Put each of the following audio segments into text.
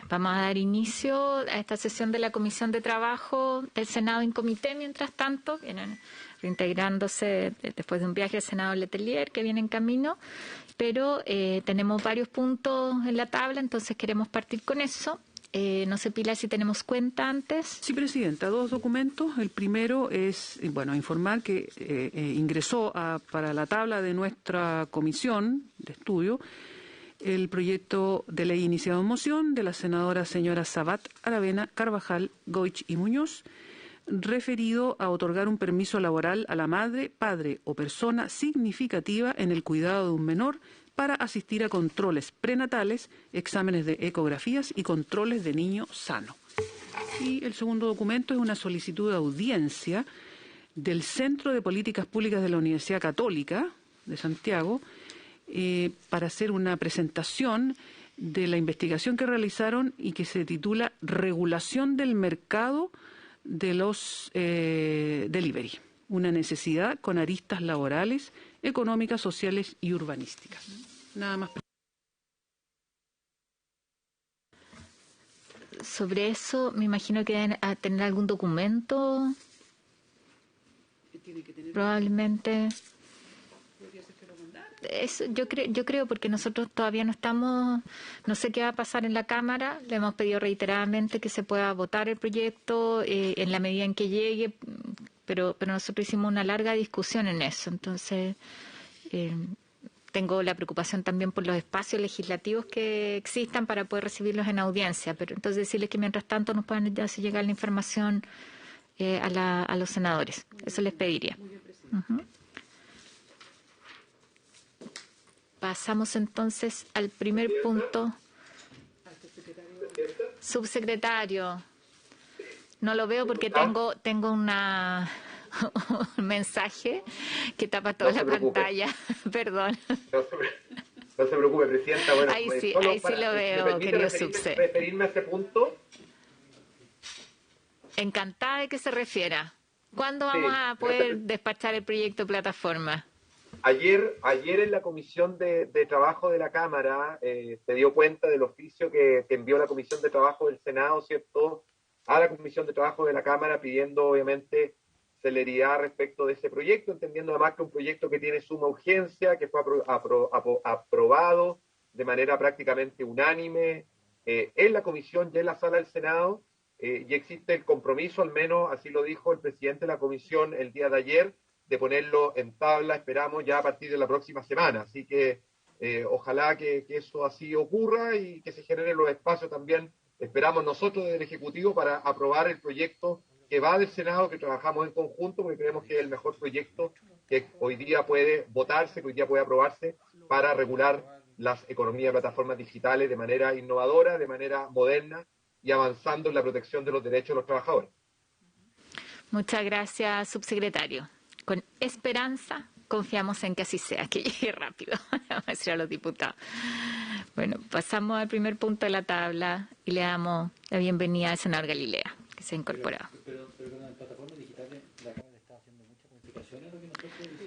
Vamos a dar inicio a esta sesión de la Comisión de Trabajo del Senado en comité, mientras tanto, vienen reintegrándose después de un viaje al Senado Letelier que viene en camino, pero tenemos varios puntos en la tabla, entonces queremos partir con eso. No sé, Pilar, si tenemos cuenta antes. Sí, Presidenta, 2 documentos. El primero es, bueno, informar que ingresó para la tabla de nuestra comisión de estudio el proyecto de ley iniciado en moción de la senadora señora Sabat, Aravena, Carvajal, Goich y Muñoz, referido a otorgar un permiso laboral a la madre, padre o persona significativa en el cuidado de un menor para asistir a controles prenatales, exámenes de ecografías y controles de niño sano. Y el segundo documento es una solicitud de audiencia del Centro de Políticas Públicas de la Universidad Católica de Santiago para hacer una presentación de la investigación que realizaron y que se titula Regulación del mercado de los delivery, una necesidad con aristas laborales, económicas, sociales y urbanísticas. Nada más. Sobre eso, me imagino que deben tener algún documento. Probablemente. Yo creo porque nosotros todavía no estamos, no sé qué va a pasar en la Cámara, le hemos pedido reiteradamente que se pueda votar el proyecto en la medida en que llegue, pero nosotros hicimos una larga discusión en eso, entonces tengo la preocupación también por los espacios legislativos que existan para poder recibirlos en audiencia, pero entonces decirles que mientras tanto nos puedan hacer llegar la información a los senadores, eso les pediría. Pasamos entonces al primer punto. Subsecretario, no lo veo porque tengo un mensaje que tapa toda la pantalla. Perdón. No se preocupe, Presidenta. Bueno, ahí sí lo veo, querido Subse. Referirme a este punto. Encantada de que se refiera. ¿Cuándo vamos a poder despachar el proyecto de plataforma? Ayer en la Comisión de Trabajo de la Cámara se dio cuenta del oficio que envió la Comisión de Trabajo del Senado, ¿cierto?, a la Comisión de Trabajo de la Cámara pidiendo, obviamente, celeridad respecto de ese proyecto, entendiendo además que es un proyecto que tiene suma urgencia, que fue aprobado de manera prácticamente unánime en la Comisión y en la Sala del Senado, y existe el compromiso, al menos así lo dijo el presidente de la Comisión el día de ayer, de ponerlo en tabla, esperamos, ya a partir de la próxima semana. Así que ojalá que eso así ocurra y que se generen los espacios también, esperamos nosotros desde el Ejecutivo, para aprobar el proyecto que va del Senado, que trabajamos en conjunto, porque creemos que es el mejor proyecto que hoy día puede votarse, que hoy día puede aprobarse para regular las economías de plataformas digitales de manera innovadora, de manera moderna y avanzando en la protección de los derechos de los trabajadores. Muchas gracias, subsecretario. Con esperanza confiamos en que así sea, que llegue rápido, vamos a decir a los diputados. Bueno, pasamos al primer punto de la tabla y le damos la bienvenida al senador Galilea, que se ha incorporado. Pero con las plataformas digitales, la Cámara está haciendo muchas modificaciones a lo que nosotros decimos.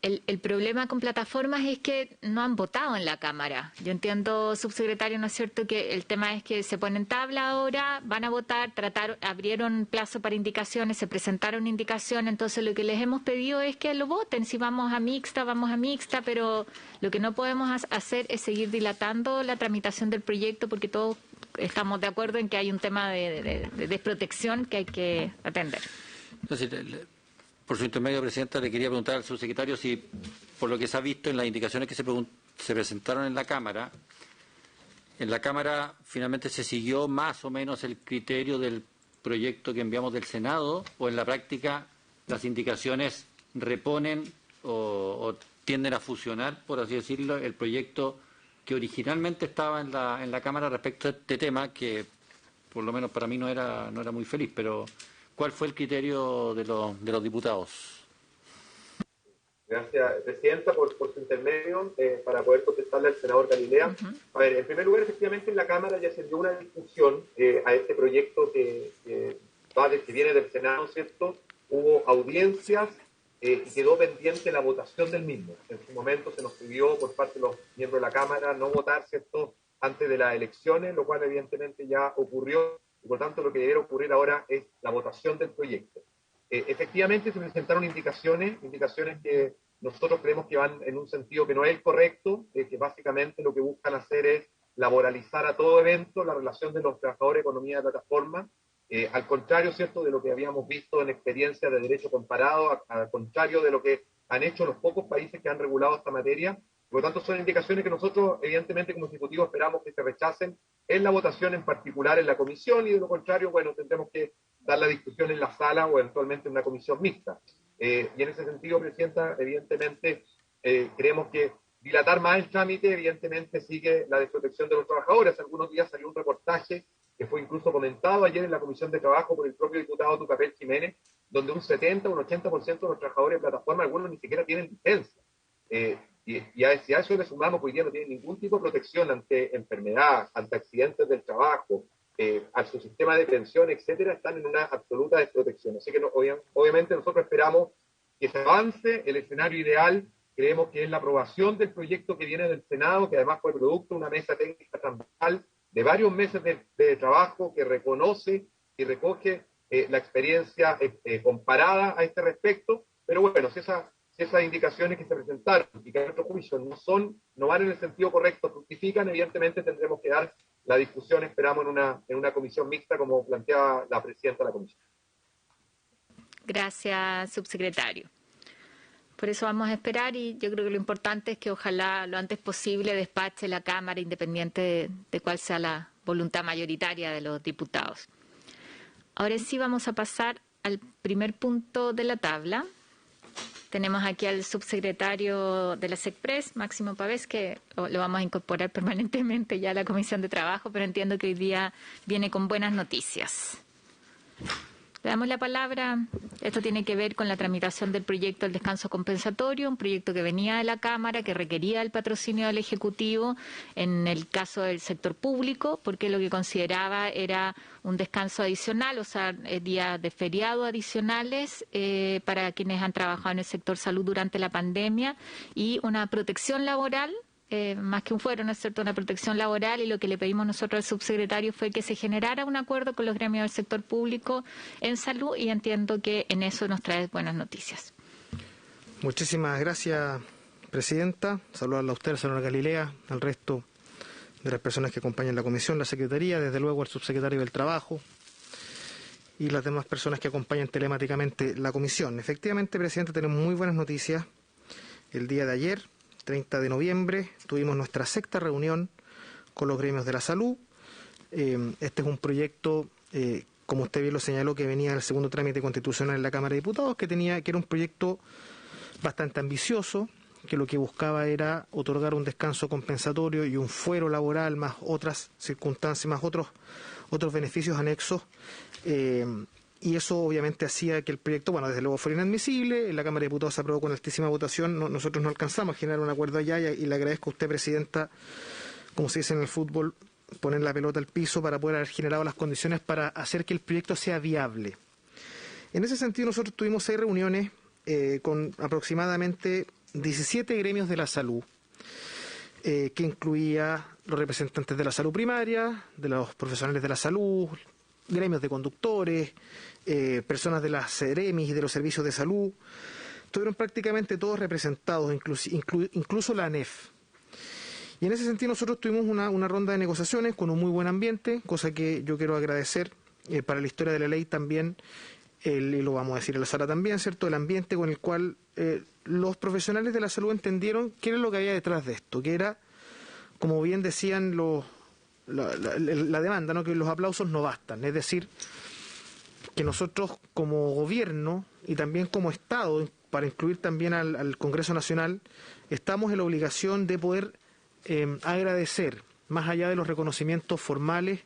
El problema con plataformas es que no han votado en la Cámara. Yo entiendo, subsecretario, ¿no es cierto?, que el tema es que se ponen tabla ahora, van a votar, abrieron plazo para indicaciones, se presentaron indicaciones, entonces lo que les hemos pedido es que lo voten. Si vamos a mixta, pero lo que no podemos hacer es seguir dilatando la tramitación del proyecto porque todos estamos de acuerdo en que hay un tema de desprotección que hay que atender. Entonces, por su intermedio, Presidenta, le quería preguntar al subsecretario si, por lo que se ha visto en las indicaciones que se presentaron en la Cámara finalmente se siguió más o menos el criterio del proyecto que enviamos del Senado, o en la práctica las indicaciones reponen o tienden a fusionar, por así decirlo, el proyecto que originalmente estaba en la Cámara respecto a este tema, que por lo menos para mí no era muy feliz, pero ¿cuál fue el criterio de los diputados? Gracias, Presidenta, por su intermedio para poder contestarle al senador Galilea. A ver, en primer lugar, efectivamente, en la Cámara ya se dio una discusión a este proyecto que viene del Senado, ¿cierto? Hubo audiencias y quedó pendiente la votación del mismo. En su momento se nos pidió por parte de los miembros de la Cámara no votar, ¿cierto?, antes de las elecciones, lo cual evidentemente ya ocurrió, y por tanto lo que debería ocurrir ahora es la votación del proyecto. Efectivamente se presentaron indicaciones que nosotros creemos que van en un sentido que no es el correcto, que básicamente lo que buscan hacer es laboralizar a todo evento la relación de los trabajadores de economía de plataforma, al contrario, ¿cierto?, de lo que habíamos visto en experiencias de derecho comparado, al contrario de lo que han hecho los pocos países que han regulado esta materia. Por lo tanto, son indicaciones que nosotros, evidentemente, como Ejecutivo esperamos que se rechacen en la votación, en particular en la comisión, y de lo contrario, bueno, tendremos que dar la discusión en la sala o eventualmente en una comisión mixta. Y en ese sentido, Presidenta, evidentemente, creemos que dilatar más el trámite, evidentemente, sigue la desprotección de los trabajadores. Hace algunos días salió un reportaje que fue incluso comentado ayer en la Comisión de Trabajo por el propio diputado Tucapel Jiménez, donde un 70 o un 80% de los trabajadores de plataforma, algunos ni siquiera tienen licencia. Y a eso le sumamos que hoy día no tienen ningún tipo de protección ante enfermedad, ante accidentes del trabajo, a su sistema de pensión, etcétera, están en una absoluta desprotección. Así que obviamente nosotros esperamos que se avance. El escenario ideal creemos que es la aprobación del proyecto que viene del Senado, que además fue producto de una mesa técnica transversal de varios meses de trabajo que reconoce y recoge la experiencia comparada a este respecto. Pero bueno, si esas indicaciones que se presentaron y que a nuestro juicio no van en el sentido correcto, fructifican, evidentemente tendremos que dar la discusión, esperamos, en una comisión mixta, como planteaba la presidenta de la comisión. Gracias, subsecretario. Por eso vamos a esperar, y yo creo que lo importante es que ojalá lo antes posible despache la Cámara, independiente de cuál sea la voluntad mayoritaria de los diputados. Ahora sí vamos a pasar al primer punto de la tabla. Tenemos aquí al subsecretario de la SECPRES, Máximo Pavés, que lo vamos a incorporar permanentemente ya a la Comisión de Trabajo, pero entiendo que hoy día viene con buenas noticias. Le damos la palabra. Esto tiene que ver con la tramitación del proyecto del descanso compensatorio, un proyecto que venía de la Cámara, que requería el patrocinio del Ejecutivo en el caso del sector público, porque lo que consideraba era un descanso adicional, o sea, días de feriado adicionales para quienes han trabajado en el sector salud durante la pandemia, y una protección laboral, más que un fuero, ¿no es cierto?, una protección laboral. Y lo que le pedimos nosotros al subsecretario fue que se generara un acuerdo con los gremios del sector público en salud, y entiendo que en eso nos trae buenas noticias. Muchísimas gracias, Presidenta. Saludarla a usted, señora Galilea, al resto de las personas que acompañan la Comisión, la Secretaría, desde luego al subsecretario del Trabajo y las demás personas que acompañan telemáticamente la Comisión. Efectivamente, Presidente, tenemos muy buenas noticias. El día de ayer, 30 de noviembre, tuvimos nuestra sexta reunión con los gremios de la salud. Este es un proyecto, como usted bien lo señaló, que venía del segundo trámite constitucional en la Cámara de Diputados, que era un proyecto bastante ambicioso, que lo que buscaba era otorgar un descanso compensatorio y un fuero laboral, más otras circunstancias, más otros beneficios anexos. Y eso obviamente hacía que el proyecto, bueno, desde luego fuera inadmisible. En la Cámara de Diputados se aprobó con altísima votación. Nosotros no alcanzamos a generar un acuerdo allá, y le agradezco a usted, Presidenta, como se dice en el fútbol, poner la pelota al piso para poder haber generado las condiciones para hacer que el proyecto sea viable. En ese sentido, nosotros tuvimos 6 reuniones con aproximadamente 17 gremios de la salud, que incluía los representantes de la salud primaria, de los profesionales de la salud, gremios de conductores, personas de las CEREMIS y de los servicios de salud. Estuvieron prácticamente todos representados, incluso la ANEF. Y en ese sentido nosotros tuvimos una ronda de negociaciones con un muy buen ambiente, cosa que yo quiero agradecer para la historia de la ley también, y lo vamos a decir en la sala también, ¿cierto?, el ambiente con el cual los profesionales de la salud entendieron qué era lo que había detrás de esto, que era, como bien decían la demanda, ¿no?, que los aplausos no bastan. Es decir, que nosotros como gobierno y también como Estado, para incluir también al Congreso Nacional, estamos en la obligación de poder agradecer, más allá de los reconocimientos formales,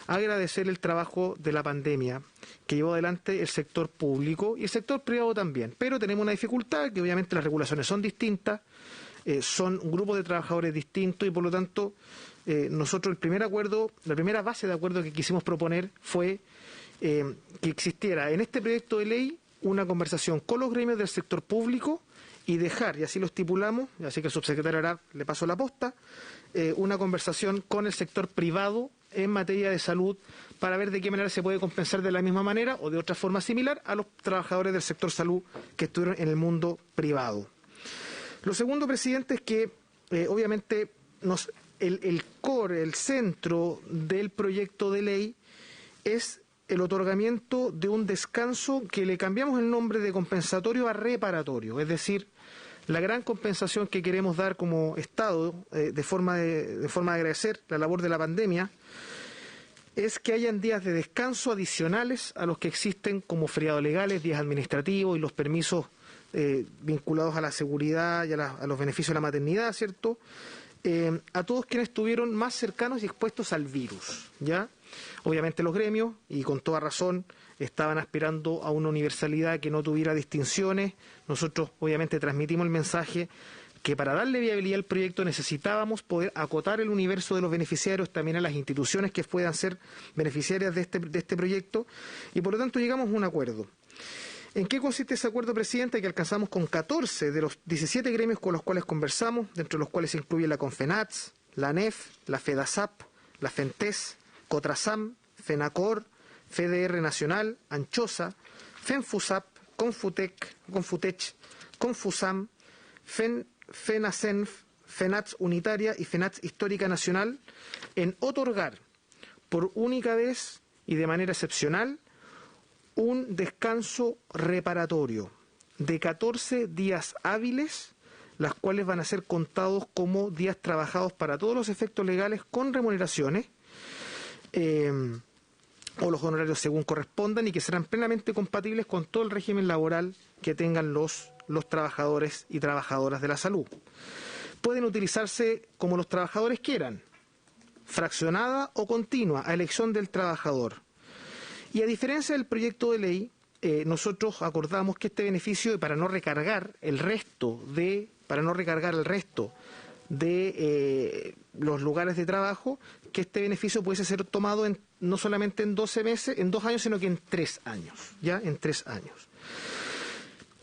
agradecer el trabajo de la pandemia que llevó adelante el sector público y el sector privado también. Pero tenemos una dificultad, que obviamente las regulaciones son distintas, son un grupo de trabajadores distintos, y por lo tanto nosotros la primera base de acuerdo que quisimos proponer fue que existiera en este proyecto de ley una conversación con los gremios del sector público y dejar, y así lo estipulamos, y así que el subsecretario Arap le pasó la posta, una conversación con el sector privado en materia de salud para ver de qué manera se puede compensar de la misma manera o de otra forma similar a los trabajadores del sector salud que estuvieron en el mundo privado. Lo segundo, presidente, es que obviamente el core, el centro del proyecto de ley es el otorgamiento de un descanso que le cambiamos el nombre de compensatorio a reparatorio, es decir, la gran compensación que queremos dar como Estado de forma de agradecer la labor de la pandemia es que hayan días de descanso adicionales a los que existen como feriados legales, días administrativos y los permisos vinculados a la seguridad y a los beneficios de la maternidad, ¿cierto? A todos quienes estuvieron más cercanos y expuestos al virus, ¿ya? Obviamente los gremios, y con toda razón, estaban aspirando a una universalidad que no tuviera distinciones. Nosotros obviamente transmitimos el mensaje que para darle viabilidad al proyecto necesitábamos poder acotar el universo de los beneficiarios también a las instituciones que puedan ser beneficiarias de este proyecto, y por lo tanto llegamos a un acuerdo. ¿En qué consiste ese acuerdo, presidente? Que alcanzamos con 14 de los 17 gremios con los cuales conversamos, dentro de los cuales se incluye la CONFENATS, la ANEF, la FEDASAP, la FENTES, COTRASAM, FENACOR, FEDR Nacional, ANCHOSA, FENFUSAP, CONFUTEC, CONFUSAM, FENACENF, FENATS Unitaria y FENATS Histórica Nacional, en otorgar por única vez y de manera excepcional un descanso reparatorio de 14 días hábiles, las cuales van a ser contados como días trabajados para todos los efectos legales con remuneraciones, o los honorarios según correspondan, y que serán plenamente compatibles con todo el régimen laboral que tengan los trabajadores y trabajadoras de la salud. Pueden utilizarse como los trabajadores quieran, fraccionada o continua, a elección del trabajador. Y a diferencia del proyecto de ley, nosotros acordamos que este beneficio, para no recargar el resto de los lugares de trabajo, que este beneficio pudiese ser tomado no solamente en 12 meses, en 2 años, sino que en 3 años, ¿ya? En 3 años.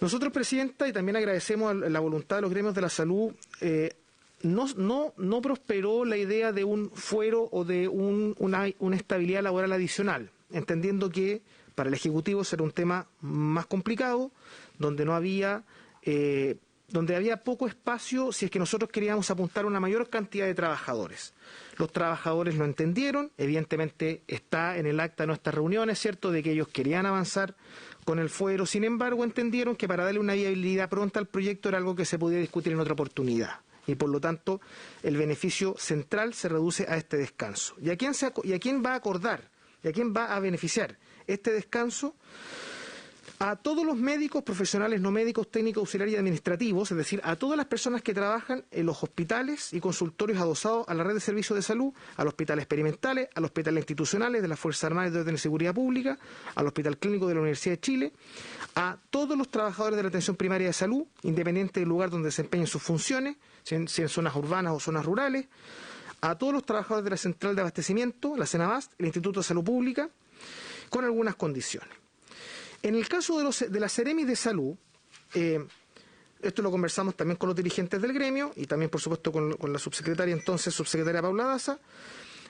Nosotros, presidenta, y también agradecemos la voluntad de los gremios de la salud, no prosperó la idea de un fuero o de una estabilidad laboral adicional, entendiendo que para el Ejecutivo será un tema más complicado, donde había poco espacio si es que nosotros queríamos apuntar a una mayor cantidad de trabajadores. Los trabajadores lo entendieron, evidentemente está en el acta de nuestras reuniones, ¿cierto?, de que ellos querían avanzar con el fuero. Sin embargo, entendieron que para darle una viabilidad pronta al proyecto era algo que se podía discutir en otra oportunidad. Y por lo tanto, el beneficio central se reduce a este descanso. ¿Y a quién va a acordar? ¿Y a quién va a beneficiar este descanso? A todos los médicos, profesionales no médicos, técnicos, auxiliares y administrativos, es decir, a todas las personas que trabajan en los hospitales y consultorios adosados a la red de servicios de salud, a los hospitales experimentales, a los hospitales institucionales de las Fuerzas Armadas y de Orden y Seguridad Pública, al Hospital Clínico de la Universidad de Chile, a todos los trabajadores de la atención primaria de salud, independiente del lugar donde desempeñen sus funciones, si en zonas urbanas o zonas rurales, a todos los trabajadores de la Central de Abastecimiento, la CENABAST, el Instituto de Salud Pública, con algunas condiciones. En el caso de las Ceremis de salud, esto lo conversamos también con los dirigentes del gremio y también, por supuesto, con la subsecretaria Paula Daza.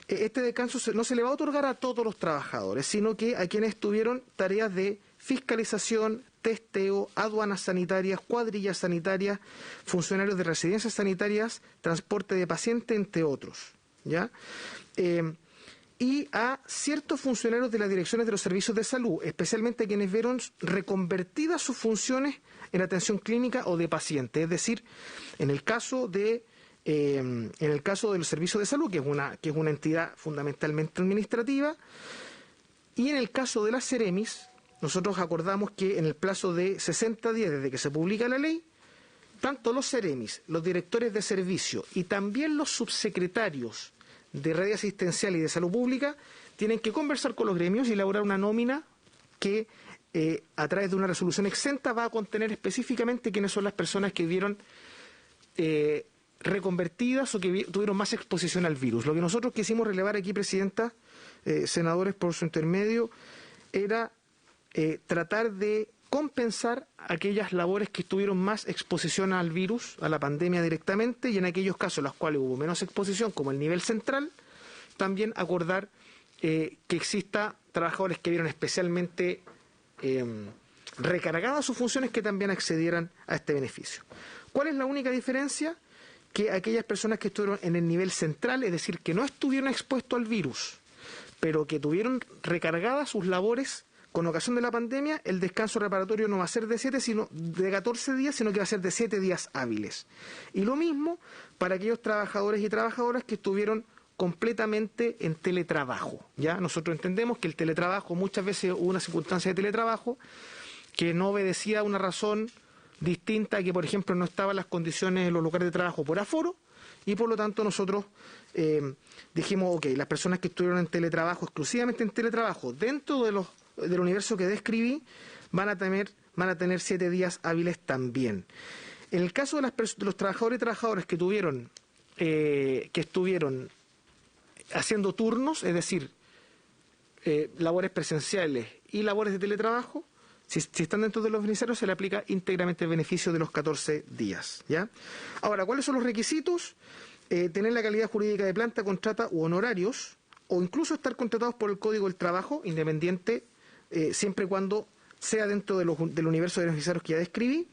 Este descanso no se le va a otorgar a todos los trabajadores, sino que a quienes tuvieron tareas de fiscalización, testeo, aduanas sanitarias, cuadrillas sanitarias, funcionarios de residencias sanitarias, transporte de pacientes, entre otros, ¿ya? Y a ciertos funcionarios de las direcciones de los servicios de salud, especialmente quienes vieron reconvertidas sus funciones en atención clínica o de pacientes. Es decir, en el caso de los servicios de salud, que es una entidad fundamentalmente administrativa, y en el caso de las Ceremis, nosotros acordamos que en el plazo de 60 días desde que se publica la ley, tanto los Ceremis, los directores de servicio y también los subsecretarios de red asistencial y de salud pública tienen que conversar con los gremios y elaborar una nómina que a través de una resolución exenta va a contener específicamente quiénes son las personas que vieron reconvertidas o que tuvieron más exposición al virus. Lo que nosotros quisimos relevar aquí, presidenta, senadores, por su intermedio, era tratar de compensar aquellas labores que tuvieron más exposición al virus, a la pandemia directamente, y en aquellos casos en los cuales hubo menos exposición, como el nivel central, también acordar que exista trabajadores que vieron especialmente recargadas sus funciones que también accedieran a este beneficio. ¿Cuál es la única diferencia? Que aquellas personas que estuvieron en el nivel central, es decir, que no estuvieron expuestos al virus, pero que tuvieron recargadas sus labores con ocasión de la pandemia, el descanso reparatorio no va a ser de 14 días, sino que va a ser de 7 días hábiles. Y lo mismo para aquellos trabajadores y trabajadoras que estuvieron completamente en teletrabajo. ¿Ya? Nosotros entendemos que el teletrabajo, muchas veces hubo una circunstancia de teletrabajo que no obedecía a una razón distinta, que por ejemplo no estaban las condiciones en los lugares de trabajo por aforo, y por lo tanto nosotros dijimos, ok, las personas que estuvieron en teletrabajo, exclusivamente en teletrabajo, dentro del universo que describí, van a tener 7 días hábiles también. En el caso de los trabajadores y trabajadoras que estuvieron haciendo turnos, es decir, labores presenciales y labores de teletrabajo, si están dentro de los beneficiarios, se le aplica íntegramente el beneficio de los 14 días. ¿Ya? Ahora, ¿cuáles son los requisitos? Tener la calidad jurídica de planta, contrata u honorarios, o incluso estar contratados por el Código del Trabajo, independiente, siempre y cuando sea dentro del universo de beneficiarios que ya describí,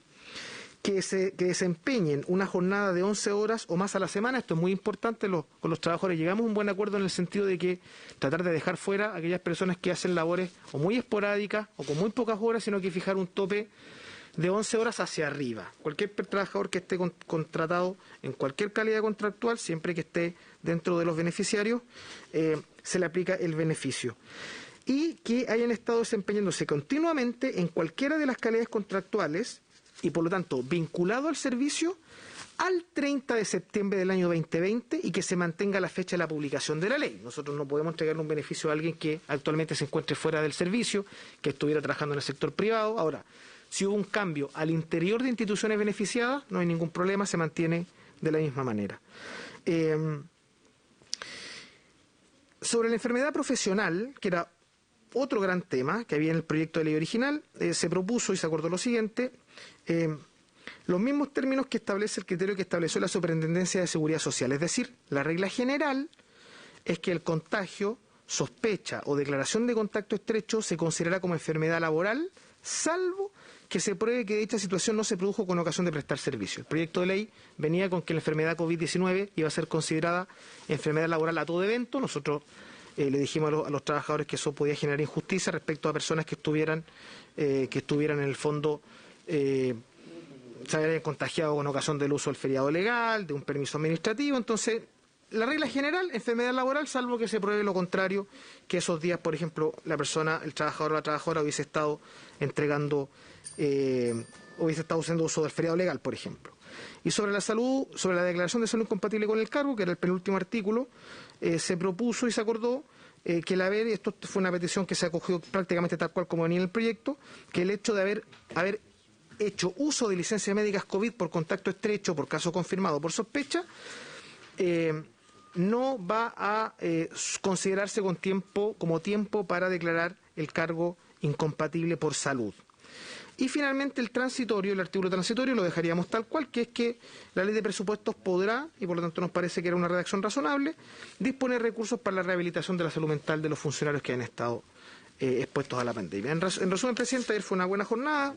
que desempeñen una jornada de 11 horas o más a la semana. Esto es muy importante, con los trabajadores llegamos a un buen acuerdo en el sentido de que tratar de dejar fuera a aquellas personas que hacen labores o muy esporádicas o con muy pocas horas, sino que fijar un tope de 11 horas hacia arriba. Cualquier trabajador que esté contratado en cualquier calidad contractual, siempre que esté dentro de los beneficiarios, se le aplica el beneficio. Y que hayan estado desempeñándose continuamente en cualquiera de las calidades contractuales y por lo tanto vinculado al servicio al 30 de septiembre del año 2020 y que se mantenga la fecha de la publicación de la ley. Nosotros no podemos entregarle un beneficio a alguien que actualmente se encuentre fuera del servicio, que estuviera trabajando en el sector privado. Ahora, si hubo un cambio al interior de instituciones beneficiadas, no hay ningún problema, se mantiene de la misma manera. Sobre la enfermedad profesional, que era otro gran tema que había en el proyecto de ley original, se propuso y se acordó lo siguiente: los mismos términos que establece el criterio que estableció la Superintendencia de Seguridad Social. Es decir, la regla general es que el contagio, sospecha o declaración de contacto estrecho se considerará como enfermedad laboral, salvo que se pruebe que dicha situación no se produjo con ocasión de prestar servicio. El proyecto de ley venía con que la enfermedad COVID-19 iba a ser considerada enfermedad laboral a todo evento. Nosotros le dijimos a los trabajadores que eso podía generar injusticia respecto a personas que estuvieran en el fondo se habían contagiado con ocasión del uso del feriado legal, de un permiso administrativo. Entonces, la regla general, enfermedad laboral, salvo que se pruebe lo contrario, que esos días, por ejemplo, el trabajador o la trabajadora hubiese estado haciendo uso del feriado legal, por ejemplo. Y sobre la salud, sobre la declaración de salud incompatible con el cargo, que era el penúltimo artículo, se propuso y se acordó que y esto fue una petición que se acogió prácticamente tal cual como venía en el proyecto, que el hecho de haber hecho uso de licencias médicas COVID por contacto estrecho, por caso confirmado, por sospecha, no va a considerarse como tiempo para declarar el cargo incompatible por salud. Y finalmente el artículo transitorio lo dejaríamos tal cual, que es que la ley de presupuestos podrá, y por lo tanto nos parece que era una redacción razonable, disponer recursos para la rehabilitación de la salud mental de los funcionarios que han estado expuestos a la pandemia. En resumen, presidente, ayer fue una buena jornada.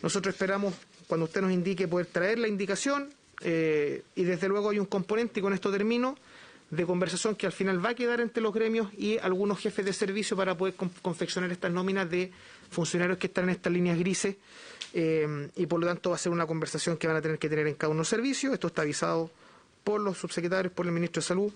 Nosotros esperamos, cuando usted nos indique, poder traer la indicación, y desde luego hay un componente, y con esto termino, de conversación que al final va a quedar entre los gremios y algunos jefes de servicio para poder confeccionar estas nóminas de funcionarios que están en estas líneas grises, y por lo tanto va a ser una conversación que van a tener que tener en cada uno de los servicios. Esto está avisado por los subsecretarios, por el ministro de Salud.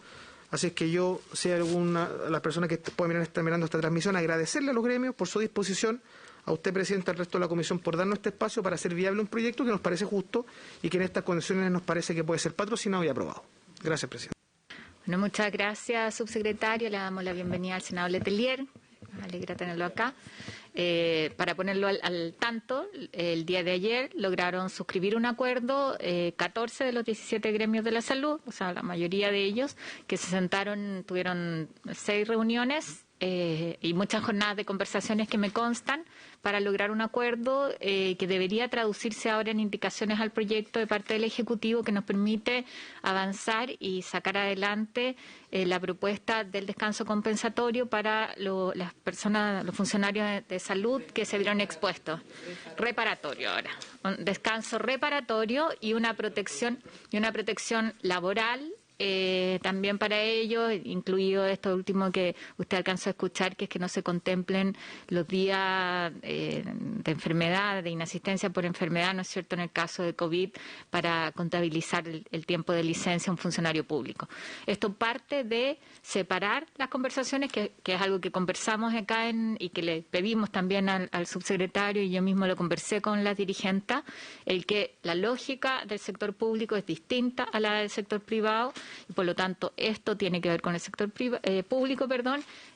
Así es que yo, si hay alguna de las personas que pueden estar mirando esta transmisión, agradecerle a los gremios por su disposición, a usted, presidente, al resto de la comisión, por darnos este espacio para hacer viable un proyecto que nos parece justo y que en estas condiciones nos parece que puede ser patrocinado y aprobado. Gracias, presidente. Bueno, muchas gracias, subsecretario. Le damos la bienvenida al senador Letelier. Me alegra tenerlo acá. Para ponerlo al tanto, el día de ayer lograron suscribir un acuerdo 14 de los 17 gremios de la salud, o sea, la mayoría de ellos, que se sentaron, tuvieron 6 reuniones y muchas jornadas de conversaciones que me constan para lograr un acuerdo que debería traducirse ahora en indicaciones al proyecto de parte del Ejecutivo que nos permite avanzar y sacar adelante la propuesta del descanso compensatorio para las personas, los funcionarios de salud que se vieron expuestos. Reparatorio ahora. Un descanso reparatorio y una protección laboral también para ellos, incluido esto último que usted alcanzó a escuchar, que es que no se contemplen los días de enfermedad, de inasistencia por enfermedad, ¿no es cierto?, en el caso de COVID, para contabilizar el tiempo de licencia a un funcionario público. Esto parte de separar las conversaciones, que es algo que conversamos acá y que le pedimos también al subsecretario, y yo mismo lo conversé con las dirigentes, el que la lógica del sector público es distinta a la del sector privado, y por lo tanto esto tiene que ver con el sector público.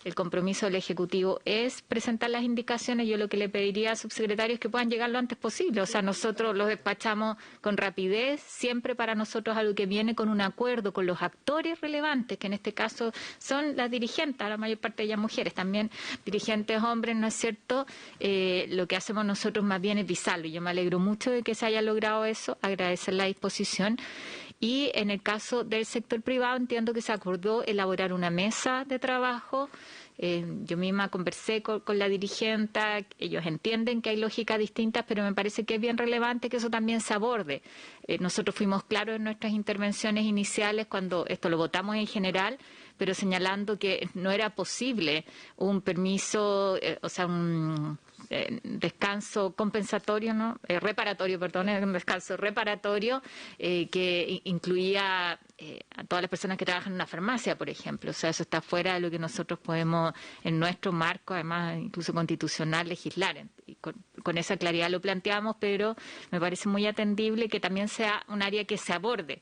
El compromiso del Ejecutivo es presentar las indicaciones. Yo lo que le pediría al subsecretario es que puedan llegar lo antes posible, o sea, nosotros los despachamos con rapidez, siempre para nosotros algo que viene con un acuerdo con los actores relevantes, que en este caso son las dirigentes, la mayor parte de ellas mujeres, también dirigentes hombres, ¿no es cierto? Lo que hacemos nosotros más bien es visarlo, y yo me alegro mucho de que se haya logrado eso, agradecer la disposición. Y en el caso del sector privado entiendo que se acordó elaborar una mesa de trabajo. Yo misma conversé con la dirigente, ellos entienden que hay lógicas distintas, pero me parece que es bien relevante que eso también se aborde. Nosotros fuimos claros en nuestras intervenciones iniciales cuando esto lo votamos en general, pero señalando que no era posible un permiso, un descanso compensatorio, ¿no? Un descanso reparatorio que incluía a todas las personas que trabajan en una farmacia, por ejemplo. O sea, eso está fuera de lo que nosotros podemos, en nuestro marco, además incluso constitucional, legislar. Y con esa claridad lo planteamos, pero me parece muy atendible que también sea un área que se aborde.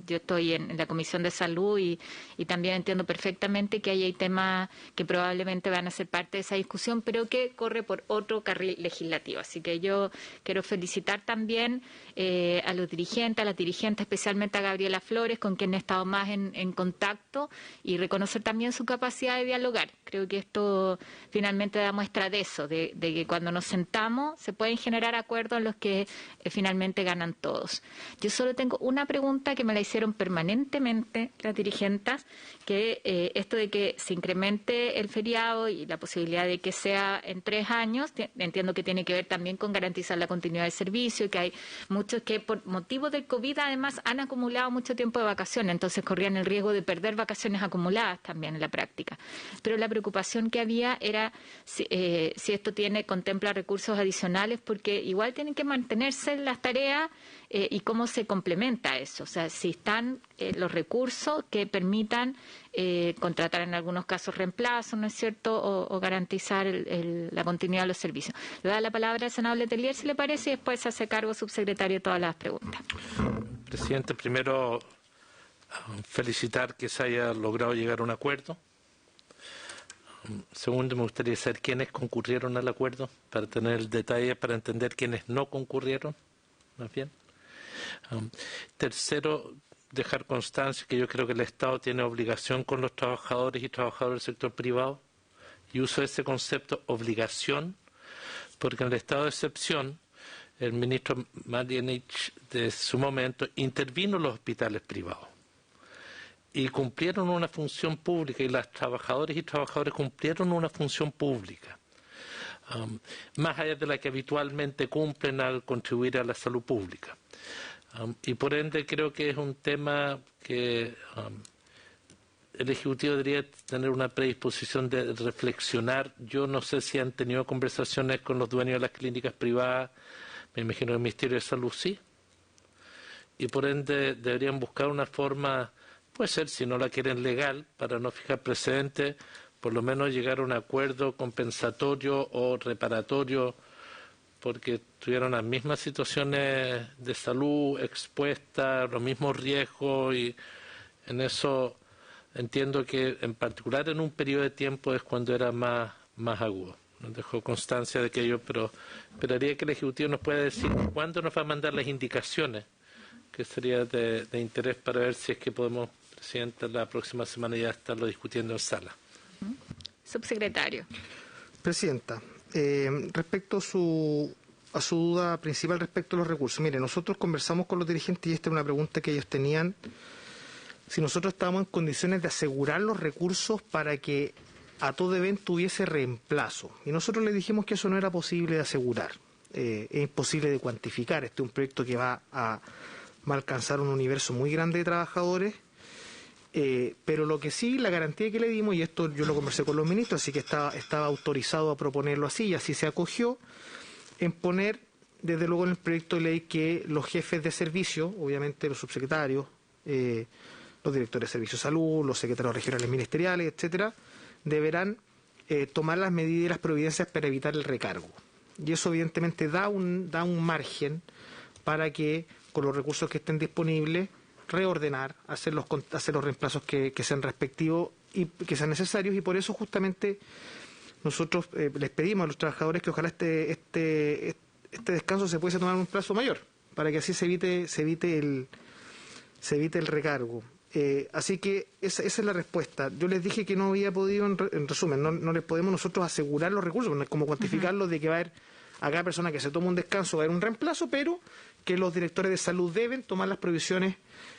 Yo estoy en la Comisión de Salud y también entiendo perfectamente que hay temas que probablemente van a ser parte de esa discusión, pero que corre por otro carril legislativo. Así que yo quiero felicitar también a los dirigentes, a las dirigentes, especialmente a Gabriela Flores, con quien he estado más en contacto, y reconocer también su capacidad de dialogar. Creo que esto finalmente da muestra de eso, de que cuando nos sentamos se pueden generar acuerdos en los que finalmente ganan todos. Yo solo tengo una pregunta que me la hicieron permanentemente las dirigentes, que esto de que se incremente el feriado y la posibilidad de que sea en 3 años, entiendo que tiene que ver también con garantizar la continuidad del servicio, que hay muchos que por motivo del COVID además han acumulado mucho tiempo de vacaciones, entonces corrían el riesgo de perder vacaciones acumuladas también en la práctica. Pero la preocupación que había era si esto contempla recursos adicionales, porque igual tienen que mantenerse las tareas y cómo se complementa eso. O sea, si están los recursos que permitan contratar en algunos casos reemplazos, ¿no es cierto?, o garantizar la continuidad de los servicios. Le doy la palabra al senador Letelier, si le parece, y después se hace cargo subsecretario de todas las preguntas. Presidente, primero felicitar que se haya logrado llegar a un acuerdo. Segundo, me gustaría saber quiénes concurrieron al acuerdo, para tener el detalle, para entender quiénes no concurrieron, más bien. Tercero, dejar constancia que yo creo que el Estado tiene obligación con los trabajadores y trabajadoras del sector privado, y uso ese concepto obligación, porque en el estado de excepción el ministro Marianich de su momento intervino en los hospitales privados y cumplieron una función pública, y las trabajadoras y trabajadores cumplieron una función pública, más allá de la que habitualmente cumplen al contribuir a la salud pública. Y por ende creo que es un tema que el Ejecutivo debería tener una predisposición de reflexionar. Yo no sé si han tenido conversaciones con los dueños de las clínicas privadas, me imagino que el Ministerio de Salud sí, y por ende deberían buscar una forma, puede ser, si no la quieren legal, para no fijar precedentes, por lo menos llegar a un acuerdo compensatorio o reparatorio, porque tuvieron las mismas situaciones de salud expuestas, los mismos riesgos, y en eso entiendo que en particular en un periodo de tiempo es cuando era más agudo. Nos dejó constancia de aquello, pero esperaría que el Ejecutivo nos pueda decir cuándo nos va a mandar las indicaciones, que sería de interés para ver si es que podemos, Presidenta, la próxima semana ya estarlo discutiendo en sala. subsecretario. Presidenta, respecto a su duda principal respecto a los recursos, mire, nosotros conversamos con los dirigentes y esta es una pregunta que ellos tenían, si nosotros estábamos en condiciones de asegurar los recursos para que a todo evento hubiese reemplazo. Y nosotros les dijimos que eso no era posible de asegurar, es imposible de cuantificar. Este es un proyecto que va a alcanzar un universo muy grande de trabajadores, pero lo que sí, la garantía que le dimos, y esto yo lo conversé con los ministros, así que estaba autorizado a proponerlo así, y así se acogió, en poner, desde luego en el proyecto de ley, que los jefes de servicio, obviamente los subsecretarios, los directores de servicio de salud, los secretarios regionales ministeriales, etcétera, deberán tomar las medidas y las providencias para evitar el recargo. Y eso evidentemente da un margen para que, con los recursos que estén disponibles, reordenar, hacer los reemplazos que sean respectivos y que sean necesarios, y por eso justamente nosotros les pedimos a los trabajadores que ojalá este descanso se pudiese tomar un plazo mayor, para que así se evite el recargo. Así que esa es la respuesta. Yo les dije que no había podido, en resumen, no les podemos nosotros asegurar los recursos, no es como cuantificarlos de que va a haber a cada persona que se toma un descanso, va a haber un reemplazo, pero que los directores de salud deben tomar las provisiones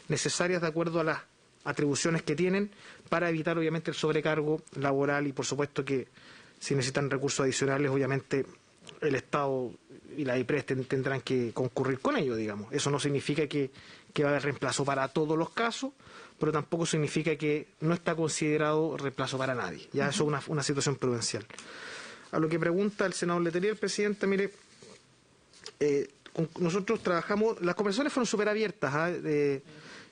necesarias de acuerdo a las atribuciones que tienen para evitar obviamente el sobrecargo laboral y por supuesto que si necesitan recursos adicionales obviamente el Estado y la IPRES tendrán que concurrir con ello, digamos. Eso no significa que va a haber reemplazo para todos los casos, pero tampoco significa que no está considerado reemplazo para nadie. Ya eso es una situación prudencial. A lo que pregunta el senador Letelier, presidente, mire, nosotros trabajamos, las conversaciones fueron súper abiertas.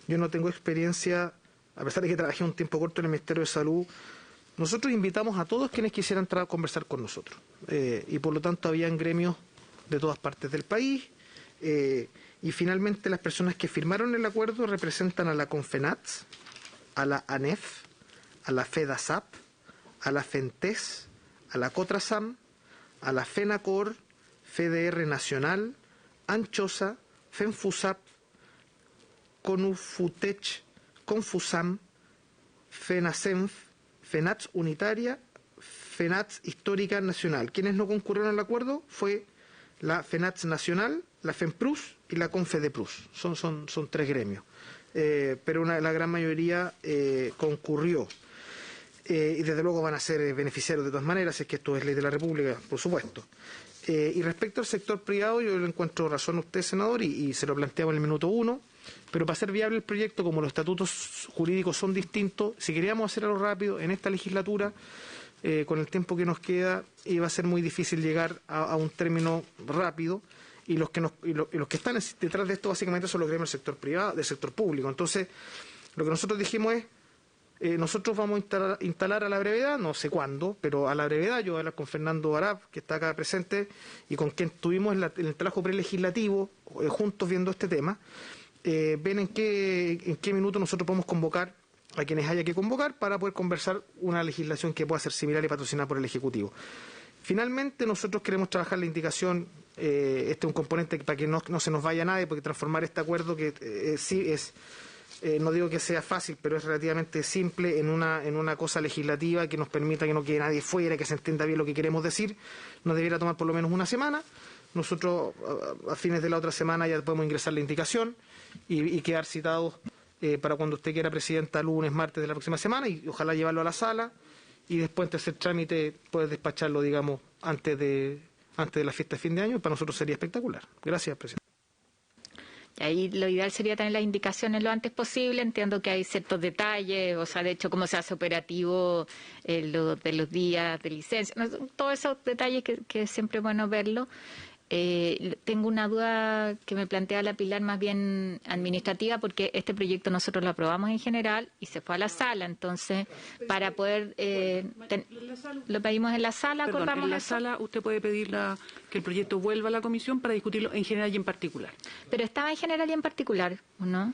Yo no tengo experiencia, a pesar de que trabajé un tiempo corto en el Ministerio de Salud. Nosotros invitamos a todos quienes quisieran conversar con nosotros. Y por lo tanto habían gremios de todas partes del país. Y finalmente las personas que firmaron el acuerdo representan a la CONFENATS, a la ANEF, a la FEDASAP, a la FENTES, a la COTRASAM, a la FENACOR, FEDR Nacional, ANCHOSA, FENFUSAP, CONUFUTECH, CONFUSAM, FENACENF, FENATS Unitaria, FENATS Histórica Nacional. Quienes no concurrieron al acuerdo fue la FENATS Nacional, la FENPRUS y la CONFEDEPRUS. Son 3 gremios. Pero la gran mayoría concurrió. Y desde luego van a ser beneficiarios de todas maneras, es que esto es ley de la República, por supuesto. Y respecto al sector privado, yo le encuentro razón a usted, senador, y se lo planteamos en el minuto 1, pero para ser viable el proyecto, como los estatutos jurídicos son distintos, si queríamos hacerlo rápido en esta legislatura, con el tiempo que nos queda, iba a ser muy difícil llegar a un término rápido, y los que están detrás de esto básicamente son los gremios del sector privado, del sector público. Entonces, lo que nosotros dijimos es, nosotros vamos a instalar a la brevedad, no sé cuándo, pero a la brevedad, yo voy a hablar con Fernando Arap, que está acá presente, y con quien tuvimos en el trabajo prelegislativo, juntos viendo este tema, ven en qué minuto nosotros podemos convocar a quienes haya que convocar para poder conversar una legislación que pueda ser similar y patrocinada por el Ejecutivo. Finalmente, nosotros queremos trabajar la indicación, este es un componente para que no se nos vaya nadie, porque transformar este acuerdo que sí es... no digo que sea fácil, pero es relativamente simple en una cosa legislativa que nos permita que no quede nadie fuera, que se entienda bien lo que queremos decir. Nos debiera tomar por lo menos una semana. Nosotros a fines de la otra semana ya podemos ingresar la indicación y quedar citados para cuando usted quiera, presidenta, lunes, martes de la próxima semana, y ojalá llevarlo a la sala y después de hacer trámite poder despacharlo, digamos, antes de la fiesta de fin de año. Para nosotros sería espectacular. Gracias, presidente. Y ahí lo ideal sería tener las indicaciones lo antes posible. Entiendo que hay ciertos detalles, o sea, de hecho, cómo se hace operativo lo de los días de licencia, todos esos detalles que es siempre bueno verlo. Tengo una duda que me plantea la Pilar, más bien administrativa, porque este proyecto nosotros lo aprobamos en general y se fue a la sala. Entonces, para poder lo pedimos en la sala. Perdón, en la sala usted puede pedir que el proyecto vuelva a la comisión para discutirlo en general y en particular. Pero estaba en general y en particular, ¿o no?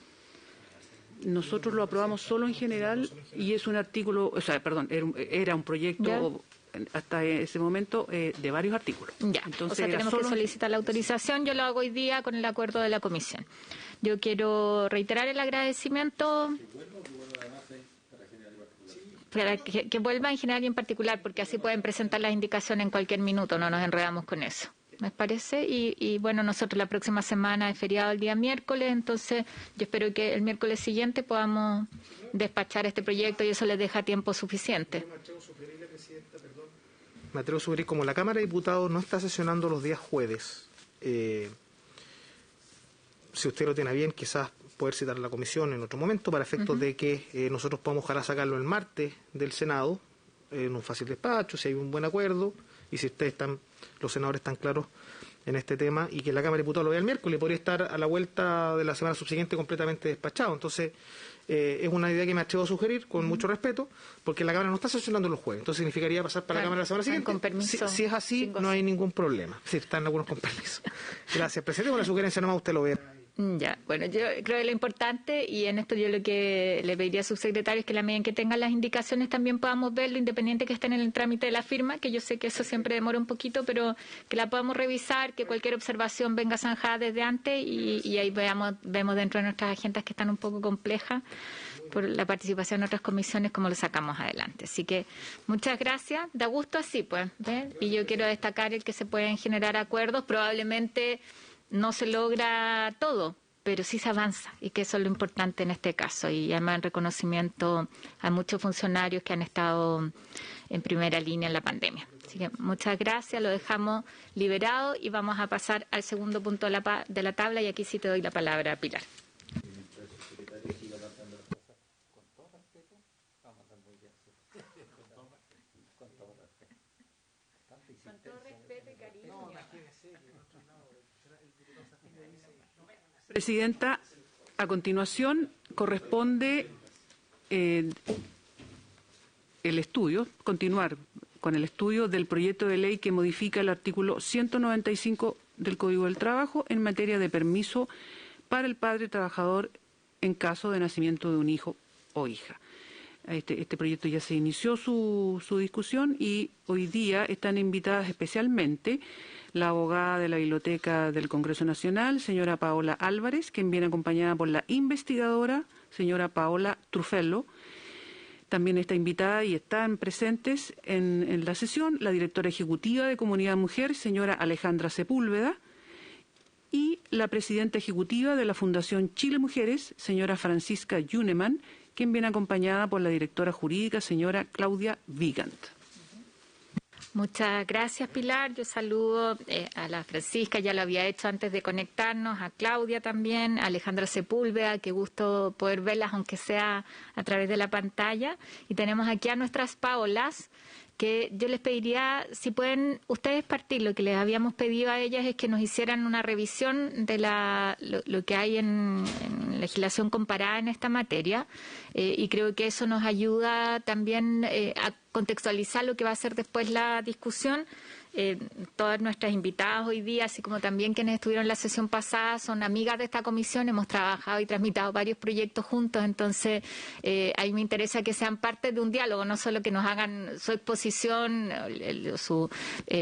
Nosotros lo aprobamos solo en general y es un artículo, o sea, perdón, era un proyecto hasta ese momento de varios artículos. Ya, entonces, o sea, tenemos que solicitar la autorización. Yo lo hago hoy día con el acuerdo de la comisión. Yo quiero reiterar el agradecimiento. para que vuelva en general y en particular, porque así pueden presentar las indicaciones en cualquier minuto, no nos enredamos con eso. ¿Me parece? Y bueno, nosotros la próxima semana es feriado el día miércoles, entonces yo espero que el miércoles siguiente podamos despachar este proyecto y eso les deja tiempo suficiente. Me atrevo a sugerir, como la Cámara de Diputados no está sesionando los días jueves, si usted lo tiene bien, quizás poder citar a la comisión en otro momento para efectos de que nosotros podamos ojalá sacarlo el martes del Senado, en un fácil despacho, si hay un buen acuerdo, y si los senadores están claros en este tema, y que la Cámara de Diputados lo vea el miércoles, podría estar a la vuelta de la semana subsiguiente completamente despachado. Entonces, es una idea que me atrevo a sugerir con mucho respeto, porque la Cámara no está sesionando los jueves, entonces significaría pasar para la Cámara la semana siguiente. Con permiso, si es así, no hay ningún problema. Sí, están algunos con permiso. Gracias, presidente. Con la sugerencia nomás usted lo ve. Ya, bueno, yo creo que lo importante, y en esto yo lo que le pediría al subsecretario es que la medida en que tengan las indicaciones también podamos verlo, independiente que estén en el trámite de la firma, que yo sé que eso siempre demora un poquito, pero que la podamos revisar, que cualquier observación venga zanjada desde antes y ahí vemos dentro de nuestras agendas que están un poco complejas por la participación en otras comisiones, cómo lo sacamos adelante. Así que muchas gracias. Da gusto así, pues, ¿ven? Y yo quiero destacar el que se pueden generar acuerdos, probablemente no se logra todo, pero sí se avanza y que eso es lo importante en este caso. Y además en reconocimiento a muchos funcionarios que han estado en primera línea en la pandemia. Así que muchas gracias, lo dejamos liberado y vamos a pasar al segundo punto de la tabla y aquí sí te doy la palabra, Pilar. Presidenta, a continuación corresponde continuar con el estudio del proyecto de ley que modifica el artículo 195 del Código del Trabajo en materia de permiso para el padre trabajador en caso de nacimiento de un hijo o hija. Este proyecto ya se inició su discusión y hoy día están invitadas especialmente la abogada de la Biblioteca del Congreso Nacional, señora Paola Álvarez, quien viene acompañada por la investigadora, señora Paola Trufello. También está invitada y están presentes en la sesión la directora ejecutiva de Comunidad Mujer, señora Alejandra Sepúlveda, y la presidenta ejecutiva de la Fundación Chile Mujeres, señora Francisca Yuneman, quien viene acompañada por la directora jurídica, señora Claudia Vigant. Muchas gracias, Pilar. Yo saludo a la Francisca, ya lo había hecho antes de conectarnos, a Claudia también, a Alejandra Sepúlveda, qué gusto poder verlas, aunque sea a través de la pantalla. Y tenemos aquí a nuestras Paolas, que yo les pediría, si pueden ustedes partir, lo que les habíamos pedido a ellas es que nos hicieran una revisión de lo que hay en legislación comparada en esta materia, y creo que eso nos ayuda también a contextualizar lo que va a ser después la discusión. Todas nuestras invitadas hoy día, así como también quienes estuvieron en la sesión pasada, son amigas de esta comisión, hemos trabajado y transmitido varios proyectos juntos, entonces ahí me interesa que sean parte de un diálogo, no solo que nos hagan su exposición, su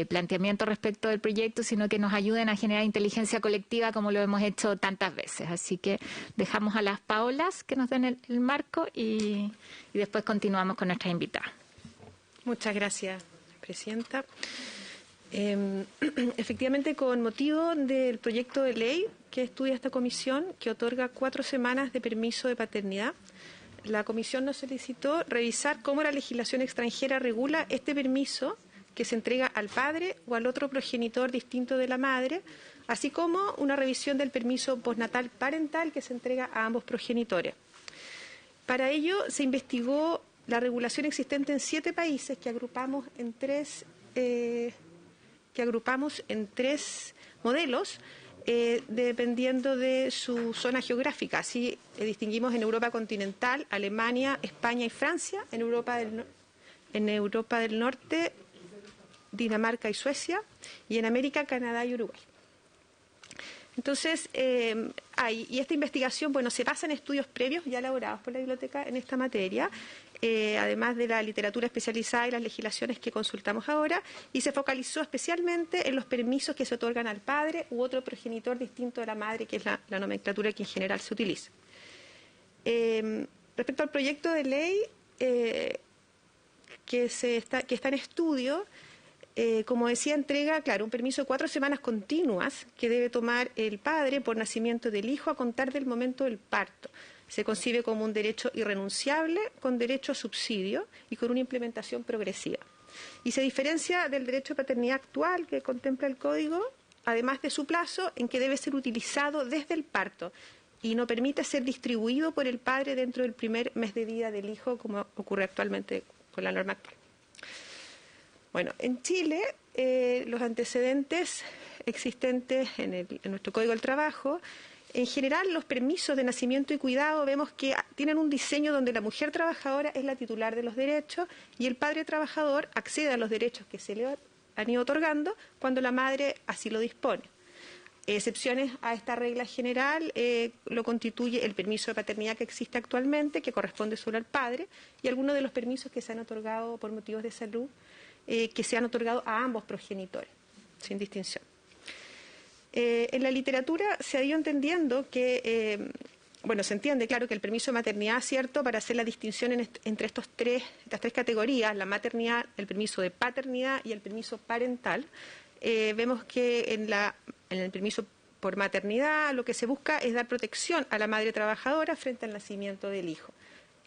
planteamiento respecto del proyecto, sino que nos ayuden a generar inteligencia colectiva como lo hemos hecho tantas veces. Así que dejamos a las Paolas que nos den el marco y después continuamos con nuestras invitadas. Muchas gracias, presidenta. Efectivamente, con motivo del proyecto de ley que estudia esta comisión, que otorga 4 semanas de permiso de paternidad, la comisión nos solicitó revisar cómo la legislación extranjera regula este permiso que se entrega al padre o al otro progenitor distinto de la madre, así como una revisión del permiso postnatal parental que se entrega a ambos progenitores. Para ello se investigó la regulación existente en 7 países que agrupamos en tres modelos dependiendo de su zona geográfica. Así distinguimos en Europa continental, Alemania, España y Francia, en Europa del Norte, Dinamarca y Suecia, y en América, Canadá y Uruguay. Entonces, y esta investigación, se basa en estudios previos ya elaborados por la biblioteca en esta materia, además de la literatura especializada y las legislaciones que consultamos ahora, y se focalizó especialmente en los permisos que se otorgan al padre u otro progenitor distinto de la madre, que es la nomenclatura que en general se utiliza. Respecto al proyecto de ley, que está en estudio, como decía, entrega, claro, un permiso de 4 semanas continuas que debe tomar el padre por nacimiento del hijo a contar del momento del parto. Se concibe como un derecho irrenunciable, con derecho a subsidio y con una implementación progresiva. Y se diferencia del derecho de paternidad actual que contempla el Código, además de su plazo, en que debe ser utilizado desde el parto y no permite ser distribuido por el padre dentro del primer mes de vida del hijo, como ocurre actualmente con la norma actual. Bueno, en Chile, los antecedentes existentes en nuestro Código del Trabajo, en general los permisos de nacimiento y cuidado vemos que tienen un diseño donde la mujer trabajadora es la titular de los derechos y el padre trabajador accede a los derechos que se le han ido otorgando cuando la madre así lo dispone. Excepciones a esta regla general lo constituye el permiso de paternidad que existe actualmente, que corresponde solo al padre, y algunos de los permisos que se han otorgado por motivos de salud, que se han otorgado a ambos progenitores, sin distinción. En la literatura se ha ido entendiendo que, se entiende, claro, que el permiso de maternidad, cierto, para hacer la distinción entre estas tres categorías, la maternidad, el permiso de paternidad y el permiso parental, vemos que en el permiso por maternidad lo que se busca es dar protección a la madre trabajadora frente al nacimiento del hijo.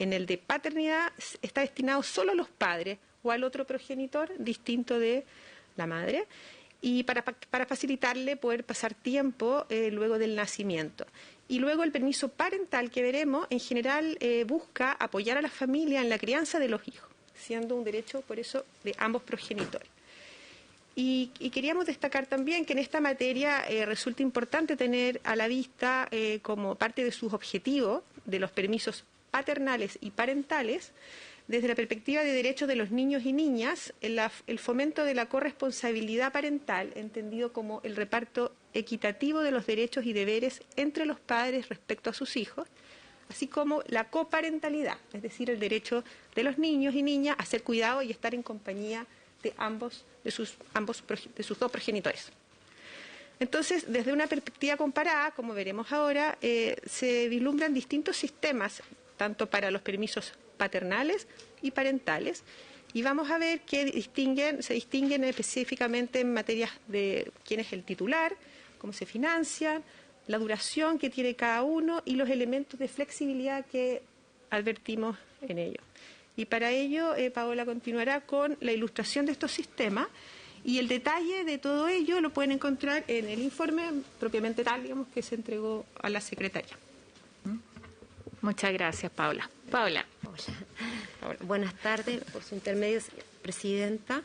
En el de paternidad está destinado solo a los padres o al otro progenitor distinto de la madre, y para facilitarle poder pasar tiempo luego del nacimiento. Y luego el permiso parental que veremos, en general, busca apoyar a la familia en la crianza de los hijos, siendo un derecho, por eso, de ambos progenitores. Y queríamos destacar también que en esta materia resulta importante tener a la vista, como parte de sus objetivos, de los permisos paternales y parentales, desde la perspectiva de derechos de los niños y niñas, el fomento de la corresponsabilidad parental, entendido como el reparto equitativo de los derechos y deberes entre los padres respecto a sus hijos, así como la coparentalidad, es decir, el derecho de los niños y niñas a ser cuidados y estar en compañía de sus dos progenitores. Entonces, desde una perspectiva comparada, como veremos ahora, se vislumbran distintos sistemas, tanto para los permisos paternales y parentales, y vamos a ver que se distinguen específicamente en materias de quién es el titular, cómo se financian, la duración que tiene cada uno y los elementos de flexibilidad que advertimos en ello. Y para ello, Paola continuará con la ilustración de estos sistemas, y el detalle de todo ello lo pueden encontrar en el informe propiamente tal, digamos, que se entregó a la secretaria. Muchas gracias, Paola. Paola. Hola. Buenas tardes, por su intermedio, presidenta.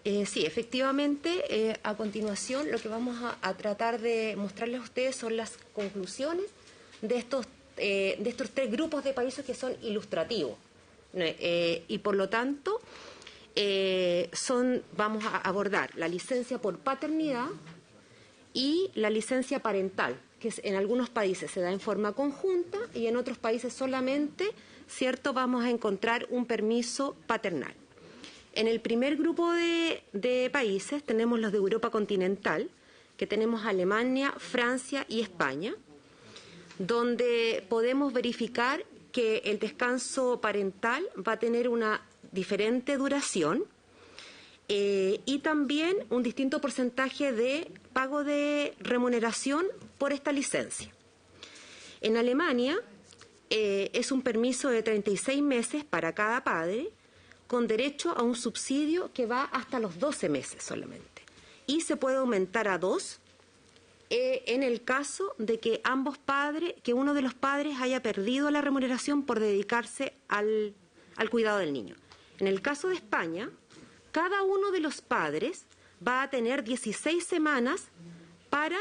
Sí, efectivamente, a continuación lo que vamos a tratar de mostrarles a ustedes son las conclusiones de estos 3 grupos de países que son ilustrativos. Y por lo tanto, vamos a abordar la licencia por paternidad y la licencia parental, que en algunos países se da en forma conjunta y en otros países solamente, ¿cierto?, vamos a encontrar un permiso paternal. En el primer grupo de países tenemos los de Europa continental, que tenemos Alemania, Francia y España, donde podemos verificar que el descanso parental va a tener una diferente duración y también un distinto porcentaje de pago de remuneración por esta licencia. En Alemania es un permiso de 36 meses para cada padre, con derecho a un subsidio que va hasta los 12 meses solamente. Y se puede aumentar a 2 en el caso de que uno de los padres haya perdido la remuneración por dedicarse al cuidado del niño. En el caso de España, cada uno de los padres va a tener 16 semanas para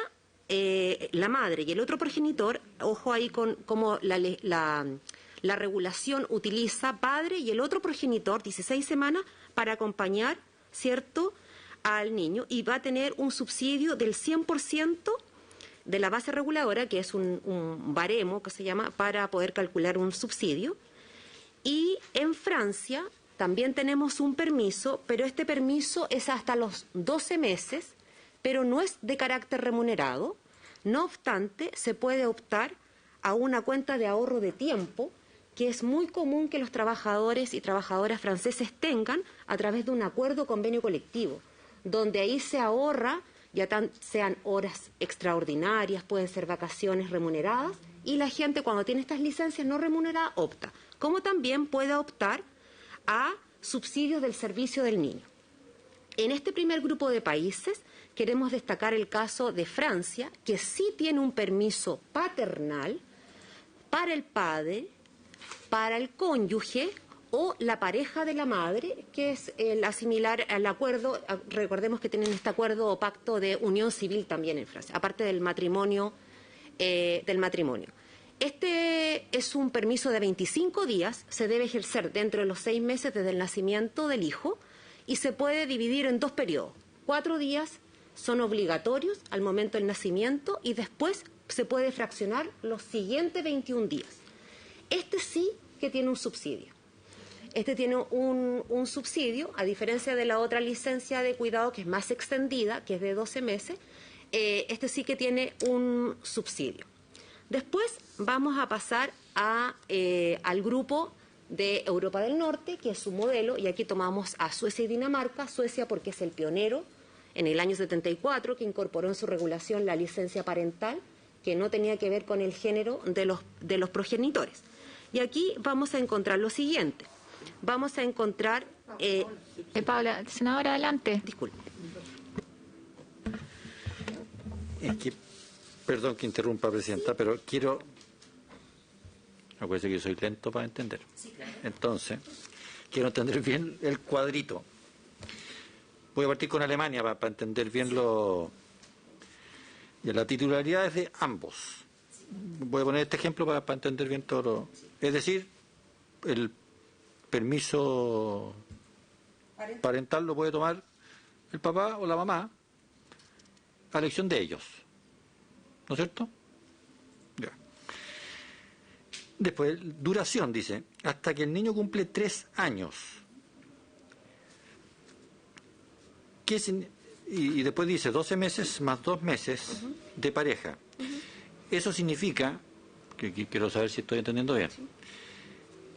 la madre y el otro progenitor. Ojo ahí con cómo la regulación utiliza padre y el otro progenitor 16 semanas para acompañar, ¿cierto?, al niño, y va a tener un subsidio del 100% de la base reguladora, que es un baremo que se llama para poder calcular un subsidio. Y en Francia también tenemos un permiso, pero este permiso es hasta los 12 meses, pero no es de carácter remunerado. No obstante, se puede optar a una cuenta de ahorro de tiempo que es muy común que los trabajadores y trabajadoras franceses tengan a través de un acuerdo convenio colectivo, donde ahí se ahorra, sean horas extraordinarias, pueden ser vacaciones remuneradas, y la gente cuando tiene estas licencias no remuneradas opta, como también puede optar a subsidios del servicio del niño. En este primer grupo de países queremos destacar el caso de Francia, que sí tiene un permiso paternal para el padre, para el cónyuge o la pareja de la madre, que es la similar al acuerdo. Recordemos que tienen este acuerdo o pacto de unión civil también en Francia, aparte del matrimonio. Este es un permiso de 25 días, se debe ejercer dentro de los 6 meses desde el nacimiento del hijo y se puede dividir en 2 periodos. 4 días son obligatorios al momento del nacimiento y después se puede fraccionar los siguientes 21 días. Este sí que tiene un subsidio. Este tiene un subsidio, a diferencia de la otra licencia de cuidado que es más extendida, que es de 12 meses, este sí que tiene un subsidio. Después vamos a pasar al grupo de Europa del Norte, que es su modelo, y aquí tomamos a Suecia y Dinamarca. Suecia porque es el pionero en el año 74, que incorporó en su regulación la licencia parental, que no tenía que ver con el género de los progenitores. Y aquí vamos a encontrar lo siguiente. Vamos a encontrar... Paula, senadora, adelante. Disculpe. Es que, perdón que interrumpa, Presidenta, pero quiero... Acuérdense que yo soy lento para entender. Entonces, quiero entender bien el cuadrito. Voy a partir con Alemania para entender bien y la titularidad es de ambos. Voy a poner este ejemplo para entender bien todo lo... Es decir, el permiso parental lo puede tomar el papá o la mamá a elección de ellos. ¿No es cierto? Ya. Después, duración, dice, hasta que el niño cumple 3 años. Y después dice 12 meses más 2 meses de pareja. Eso significa, que quiero saber si estoy entendiendo bien,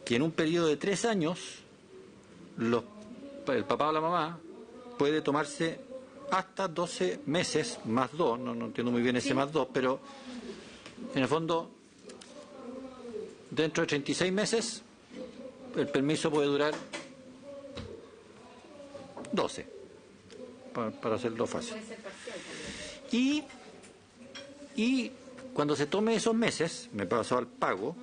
que en un periodo de 3 años el papá o la mamá puede tomarse hasta 12 meses más 2, no entiendo muy bien ese más 2, pero en el fondo, dentro de 36 meses, el permiso puede durar 12, para hacerlo fácil. Y cuando se tome esos meses, me paso al pago,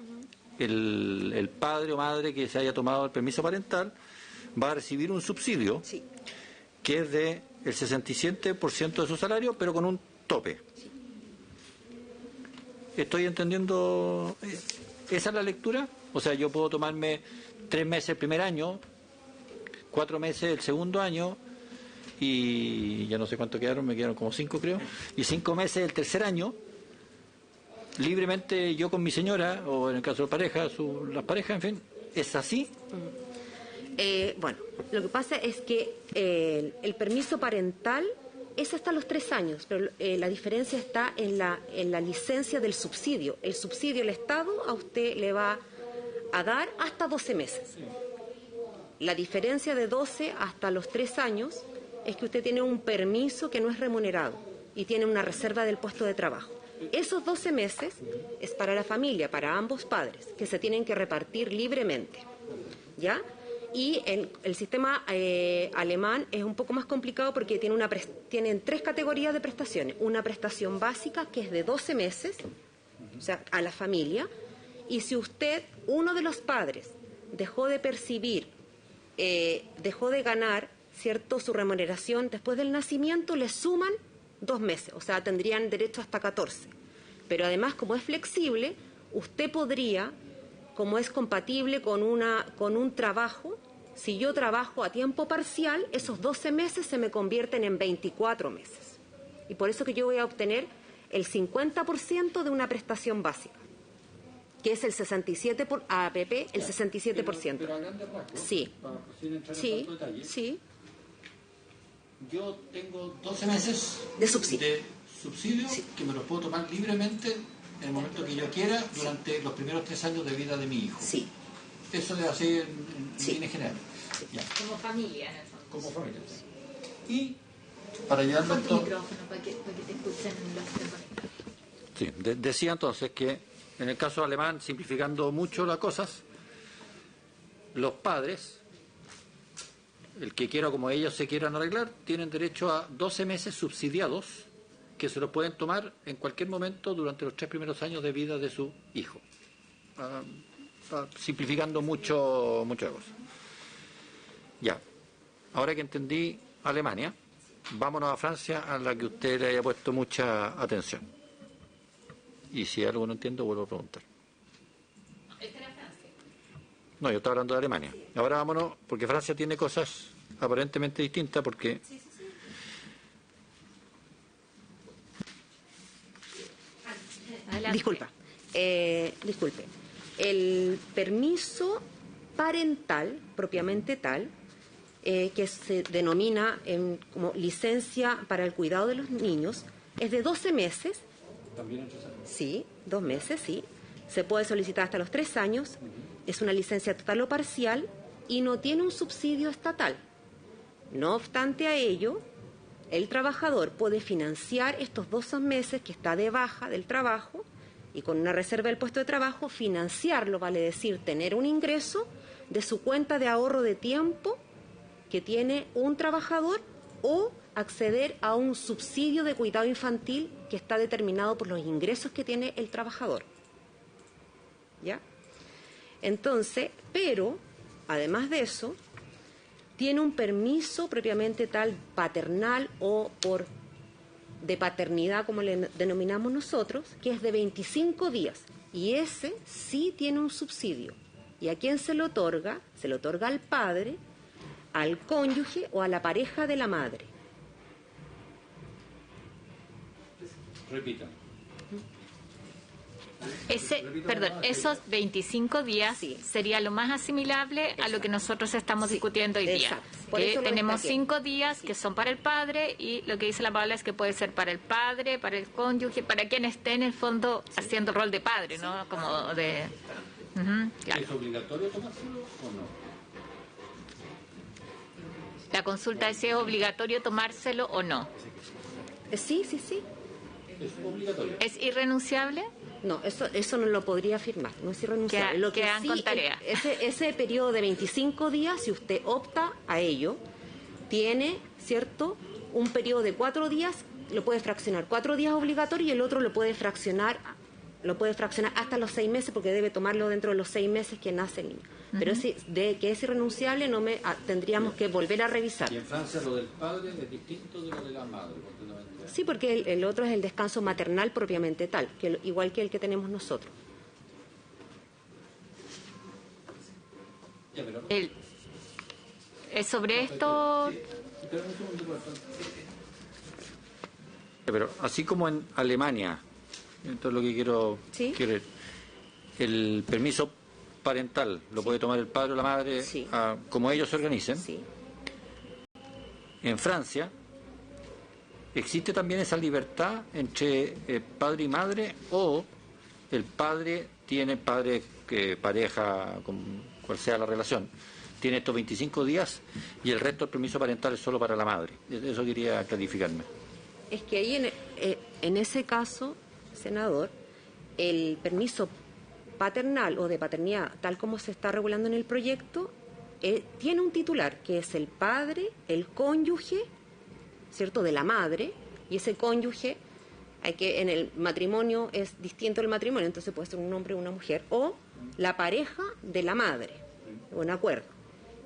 el padre o madre que se haya tomado el permiso parental va a recibir un subsidio que es de el 67% de su salario, pero con un tope. ¿Estoy entendiendo? ¿Esa es la lectura? O sea, yo puedo tomarme 3 meses el primer año, 4 meses el segundo año, y ya no sé cuánto quedaron, me quedaron como 5 creo, y 5 meses el tercer año, libremente yo con mi señora, o en el caso de pareja, las parejas, en fin, ¿es así? Bueno, lo que pasa es que el permiso parental es hasta los 3 años, pero la diferencia está en la licencia del subsidio. El subsidio, el Estado a usted le va a dar hasta 12 meses. La diferencia de 12 hasta los 3 años es que usted tiene un permiso que no es remunerado y tiene una reserva del puesto de trabajo. Esos 12 meses es para la familia, para ambos padres, que se tienen que repartir libremente, ¿ya? Y el sistema alemán es un poco más complicado porque tienen 3 categorías de prestaciones. Una prestación básica que es de 12 meses, o sea, a la familia, y si uno de los padres dejó de percibir, dejó de ganar, ¿cierto?, su remuneración después del nacimiento, le suman 2 meses, o sea, tendrían derecho hasta 14. Pero además, como es flexible, usted podría, como es compatible con un trabajo, si yo trabajo a tiempo parcial, esos 12 meses se me convierten en 24 meses. Y por eso que yo voy a obtener el 50% de una prestación básica, que es el 67% por APP, el 67%. Pero a grandes rasgos, sí. Sí. Yo tengo 12 meses de subsidio, que me los puedo tomar libremente en el momento que yo quiera durante los primeros 3 años de vida de mi hijo. Sí. Eso es así en líneas generales. Ya. Como familia, en el fondo. Como familia. Y para llevarlo Con tu micrófono, para que te escuchen los sí, decía entonces que en el caso alemán, simplificando mucho las cosas, los padres, el que quiera como ellos se quieran arreglar, tienen derecho a 12 meses subsidiados que se los pueden tomar en cualquier momento durante los 3 primeros años de vida de su hijo. Simplificando mucho la cosa. Ya, ahora que entendí Alemania, vámonos a Francia, a la que usted le haya puesto mucha atención. Y si algo no entiendo, vuelvo a preguntar. ¿Esta era Francia? No, yo estaba hablando de Alemania. Ahora vámonos, porque Francia tiene cosas aparentemente distintas, porque... Disculpe. El permiso parental, propiamente tal, que se denomina como licencia para el cuidado de los niños, es de 12 meses. ¿También en 3 años? Sí, 2 meses, sí. Se puede solicitar hasta los 3 años. Es una licencia total o parcial y no tiene un subsidio estatal. No obstante a ello, el trabajador puede financiar estos 12 meses que está de baja del trabajo y con una reserva del puesto de trabajo financiarlo, vale decir, tener un ingreso de su cuenta de ahorro de tiempo que tiene un trabajador o acceder a un subsidio de cuidado infantil que está determinado por los ingresos que tiene el trabajador. ¿Ya? Entonces, pero, además de eso, tiene un permiso propiamente tal paternal o de paternidad, como le denominamos nosotros, que es de 25 días. Y ese sí tiene un subsidio. ¿Y a quién se lo otorga? Se lo otorga al padre, al cónyuge o a la pareja de la madre. Repita. Esos 25 días sería lo más asimilable a lo que nosotros estamos discutiendo hoy día. Que tenemos 5 días que son para el padre y lo que dice la Paula es que puede ser para el padre, para el cónyuge, para quien esté en el fondo haciendo rol de padre, ¿no? Como de... claro. ¿Es obligatorio tomárselo o no? La consulta es si es obligatorio tomárselo o no. Sí. ¿Es obligatorio? ¿Es irrenunciable? No, eso no lo podría afirmar, no es irrenunciable. Lo que quedan sí, con tarea. Ese periodo de 25 días, si usted opta a ello, tiene, ¿cierto?, un periodo de 4 días, lo puede fraccionar 4 días obligatorio y el otro lo puede fraccionar hasta los 6 meses, porque debe tomarlo dentro de los 6 meses que nace el niño. Pero de que es irrenunciable tendríamos que volver a revisar. Y en Francia lo del padre es distinto de lo de la madre. Sí, porque el otro es el descanso maternal propiamente tal, igual que el que tenemos nosotros. Sobre esto... Pero así como en Alemania, esto es lo que quiero el permiso parental lo puede tomar el padre o la madre como ellos se organicen. Sí. En Francia existe también esa libertad entre padre y madre, o el padre tiene pareja, cual sea la relación, tiene estos 25 días y el resto del permiso parental es solo para la madre. Eso quería clarificarme. Es que ahí en ese caso, senador, el permiso paternal o de paternidad, tal como se está regulando en el proyecto, tiene un titular, que es el padre, el cónyuge, ¿cierto?, de la madre, y ese cónyuge, en el matrimonio es distinto el matrimonio, entonces puede ser un hombre o una mujer, o la pareja de la madre, un acuerdo.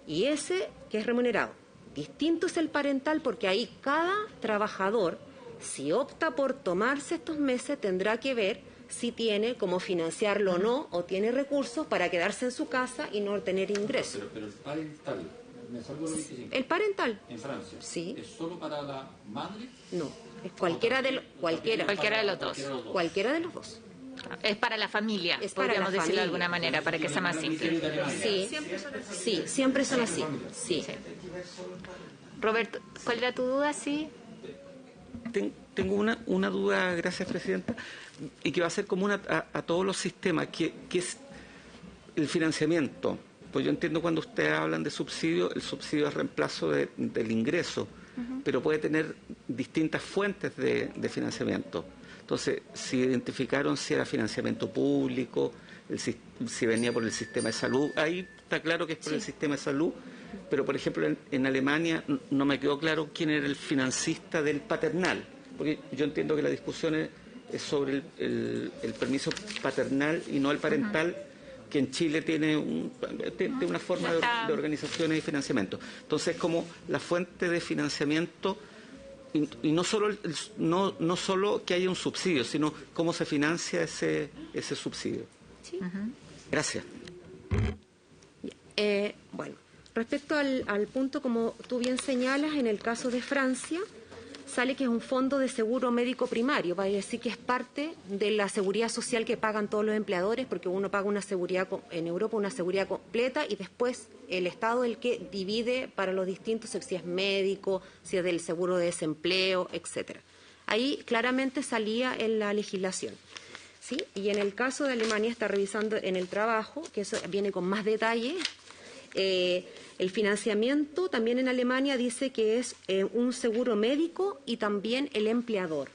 Y ese que es remunerado. Distinto es el parental, porque ahí cada trabajador, si opta por tomarse estos meses, tendrá que ver si tiene cómo financiarlo o no, o tiene recursos para quedarse en su casa y no tener ingresos. Pero el parental, me salgo los 25. El parental. ¿En Francia? Sí. ¿Es solo para la madre? No, es cualquiera de los dos. Cualquiera de los dos. Es para la familia, Es para podríamos la decirlo de familia. alguna manera, para que sea más simple. Sí, siempre son así. Sí. Roberto, ¿cuál era tu duda? Sí. Tengo una duda, gracias, Presidenta, y que va a ser común a todos los sistemas, que es el financiamiento. Pues yo entiendo cuando ustedes hablan de subsidio, el subsidio es reemplazo del ingreso, pero puede tener distintas fuentes de financiamiento. Entonces, si identificaron si era financiamiento público, si venía por el sistema de salud, ahí está claro que es por el sistema de salud, pero por ejemplo en Alemania no me quedó claro quién era el financista del paternal, porque yo entiendo que la discusión es sobre el permiso paternal y no el parental, que en Chile tiene una forma de organizaciones y financiamiento. Entonces, como la fuente de financiamiento, y no solo que haya un subsidio, sino cómo se financia ese subsidio. Sí. Gracias. Bueno, respecto al punto, como tú bien señalas, en el caso de Francia, sale que es un fondo de seguro médico primario, va a decir que es parte de la seguridad social que pagan todos los empleadores, porque uno paga una seguridad en Europa, una seguridad completa, y después el Estado es el que divide para los distintos, si es médico, si es del seguro de desempleo, etcétera. Ahí claramente salía en la legislación. ¿Sí? Y en el caso de Alemania, está revisando en el trabajo, que eso viene con más detalle. El financiamiento también en Alemania dice que es un seguro médico y también el empleador.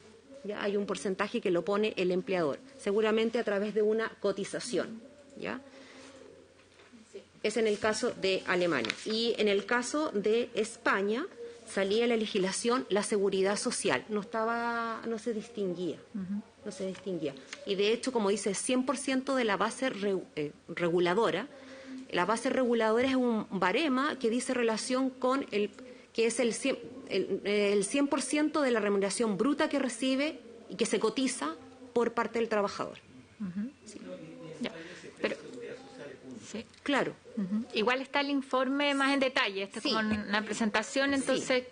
¿Ya? Hay un porcentaje que lo pone el empleador, seguramente a través de una cotización. ¿Ya? Es en el caso de Alemania. Y en el caso de España salía la legislación la seguridad social, no se distinguía. No se distinguía. Y de hecho, como dice, 100% de la base reguladora. La base reguladora es un barema que dice relación con que es el 100% de la remuneración bruta que recibe y que se cotiza por parte del trabajador. Sí. Ya. Pero, sí. Claro. Igual está el informe más en detalle. Esto es como una presentación, entonces,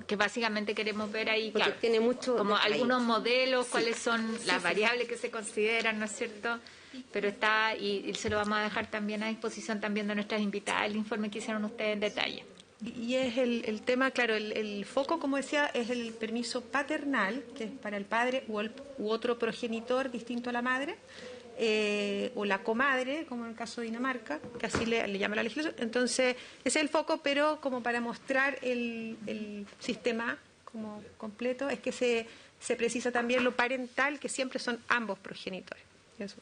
que básicamente queremos ver ahí, porque claro, tiene mucho como detalle. Algunos modelos, cuáles son las variables que se consideran, ¿no es cierto? Pero está, y se lo vamos a dejar también a disposición también de nuestras invitadas, el informe que hicieron ustedes en detalle. Y es el tema, claro, el foco, como decía, es el permiso paternal, que es para el padre u otro progenitor distinto a la madre, o la comadre, como en el caso de Dinamarca, que así le llama la legislación. Entonces, ese es el foco, pero como para mostrar el sistema como completo, es que se precisa también lo parental, que siempre son ambos progenitores. Eso.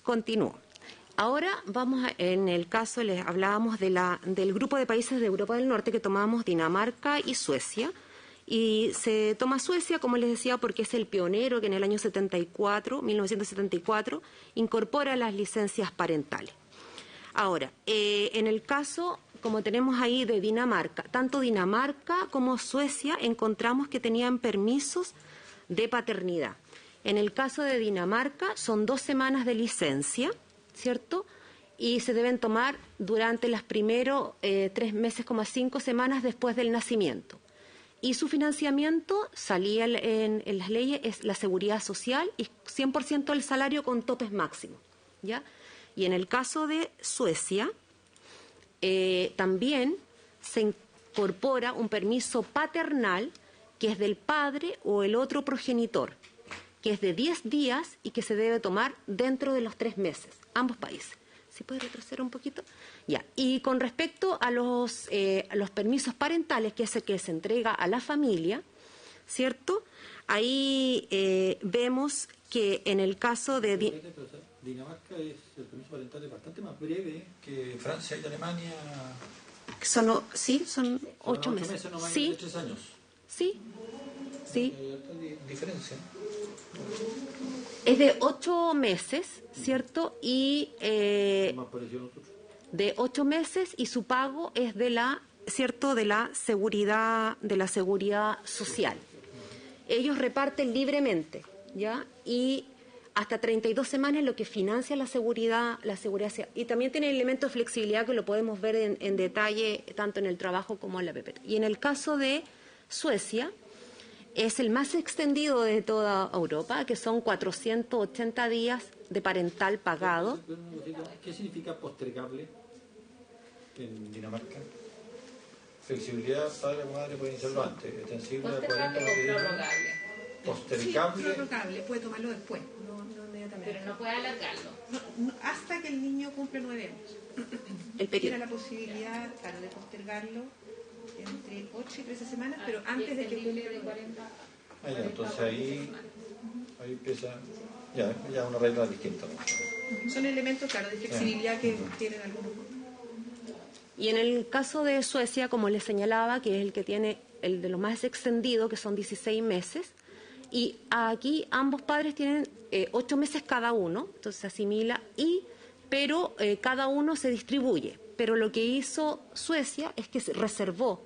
Continúo. Ahora en el caso, les hablábamos del grupo de países de Europa del Norte, que tomábamos Dinamarca y Suecia. Y se toma Suecia, como les decía, porque es el pionero que en el año 1974, incorpora las licencias parentales. Ahora, en el caso, como tenemos ahí de Dinamarca, tanto Dinamarca como Suecia encontramos que tenían permisos de paternidad. En el caso de Dinamarca son 2 semanas de licencia, ¿cierto? Y se deben tomar durante los primeros 3 meses, 5 semanas después del nacimiento. Y su financiamiento, salía en las leyes, es la seguridad social y 100% del salario con topes máximos. ¿Ya? Y en el caso de Suecia, también se incorpora un permiso paternal que es del padre o el otro progenitor, que es de 10 días y que se debe tomar dentro de los 3 meses, ambos países. ¿Se puede retroceder un poquito? Ya. Y con respecto a los permisos parentales, que es el que se entrega a la familia, ¿cierto? Ahí vemos que en el caso de... Dinamarca es el permiso parental es bastante más breve que Francia y Alemania. Son 8 meses. No más sí. De 3 años. Sí. Sí. Hay diferencia. Es de 8 meses, ¿cierto? Y de 8 meses y su pago es de la seguridad social. Ellos reparten libremente, ¿ya? Y hasta 32 semanas es lo que financia la seguridad social. Y también tiene elementos de flexibilidad que lo podemos ver en detalle tanto en el trabajo como en la PPT. Y en el caso de Suecia, es el más extendido de toda Europa, que son 480 días de parental pagado. ¿Qué significa postergable en Dinamarca? Flexibilidad, padre o madre pueden hacerlo antes. Extensible a 40 días. Postergable. Sí, prorrogable, puede tomarlo después, no inmediatamente. Pero no puede alargarlo. Hasta que el niño cumple 9 años. El periodo. Tiene la posibilidad, claro, de postergarlo entre 8 y 13 semanas, pero antes de que cumpla de 40. Ah, ya, entonces ahí empieza, ya una regla distinta, ¿no? Son elementos, claro, de flexibilidad que tienen algunos. Y en el caso de Suecia, como les señalaba, que es el que tiene el de los más extendido, que son 16 meses, y aquí ambos padres tienen 8 meses cada uno, entonces se asimila, pero cada uno se distribuye. Pero lo que hizo Suecia es que se reservó,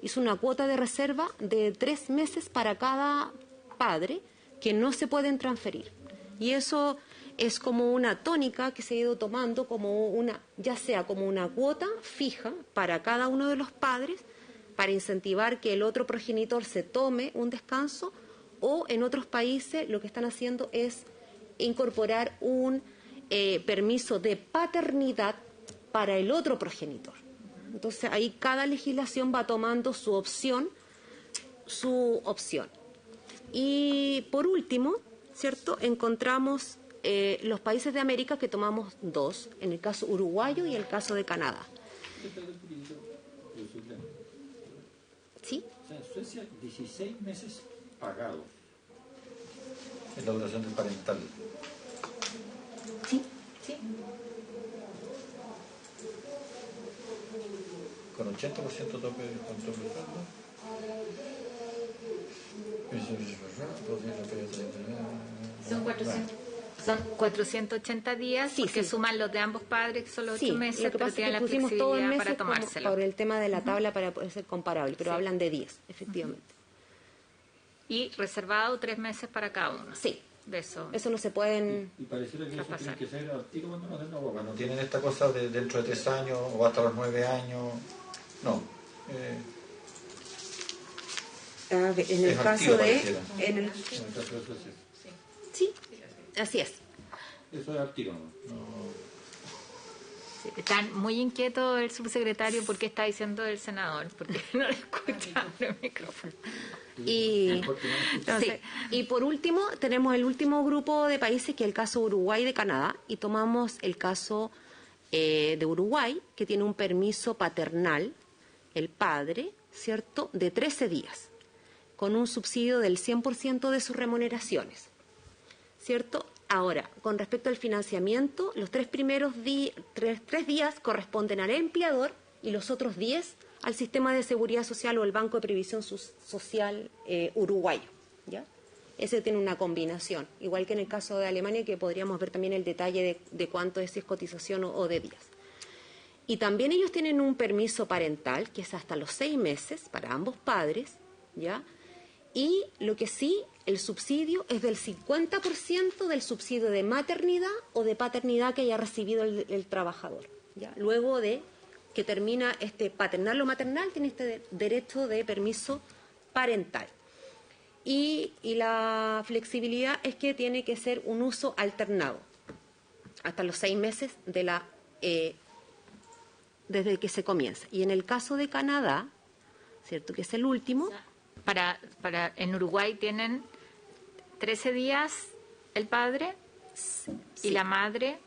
hizo una cuota de reserva de 3 meses para cada padre que no se pueden transferir. Y eso es como una tónica que se ha ido tomando como ya sea como una cuota fija para cada uno de los padres para incentivar que el otro progenitor se tome un descanso, o en otros países lo que están haciendo es incorporar un permiso de paternidad para el otro progenitor. Entonces ahí cada legislación va tomando su opción. Y por último, ¿cierto? Encontramos los países de América que tomamos 2, en el caso uruguayo y el caso de Canadá. ¿Sí? O sea, en Suecia 16 meses pagados en la duración del parental. Sí. Con 80% tope de sueldo. Son 480 días, Sí, porque sí. suman los de ambos padres, que son los 8 Sí, meses, lo que pero pasa tienen es la que pusimos todo en flexibilidad meses para tomárselo. por el tema de la tabla para poder ser comparable, pero Sí. hablan de 10, efectivamente. Y reservado 3 meses para cada uno. Sí, De eso. eso no se pueden... Y pareciera que eso pasar. tiene que ser al tiro cuando nacen la guagua. No tienen esta cosa de dentro de 3 años o hasta los 9 años. No. En el Es al caso tiro, de... pareciera. En el, En el caso de Suecia. sí, así es. Eso es al tiro, ¿no? Están muy inquietos el subsecretario porque está diciendo el senador, porque no lo escuchan en el micrófono. Y, Entonces, sí. Y por último, tenemos el último grupo de países, que es el caso Uruguay y de Canadá, y tomamos el caso de Uruguay, que tiene un permiso paternal, el padre, ¿cierto?, de 13 días, con un subsidio del 100% de sus remuneraciones, ¿cierto? Ahora, con respecto al financiamiento, los 3 primeros tres días corresponden al empleador y los otros 10 al sistema de seguridad social o el Banco de Previsión Social uruguayo, ¿ya? Ese tiene una combinación, igual que en el caso de Alemania, que podríamos ver también el detalle de cuánto es, si es cotización o de días. Y también ellos tienen un permiso parental, que es hasta los 6 meses para ambos padres, ¿ya? Y lo que sí, el subsidio es del 50% del subsidio de maternidad o de paternidad que haya recibido el trabajador, ¿ya? Luego de que termina este paternal o maternal, tiene este derecho de permiso parental. Y la flexibilidad es que tiene que ser un uso alternado, hasta los 6 meses desde que se comienza. Y en el caso de Canadá, ¿cierto?, que es el último... en Uruguay tienen 13 días el padre y la madre.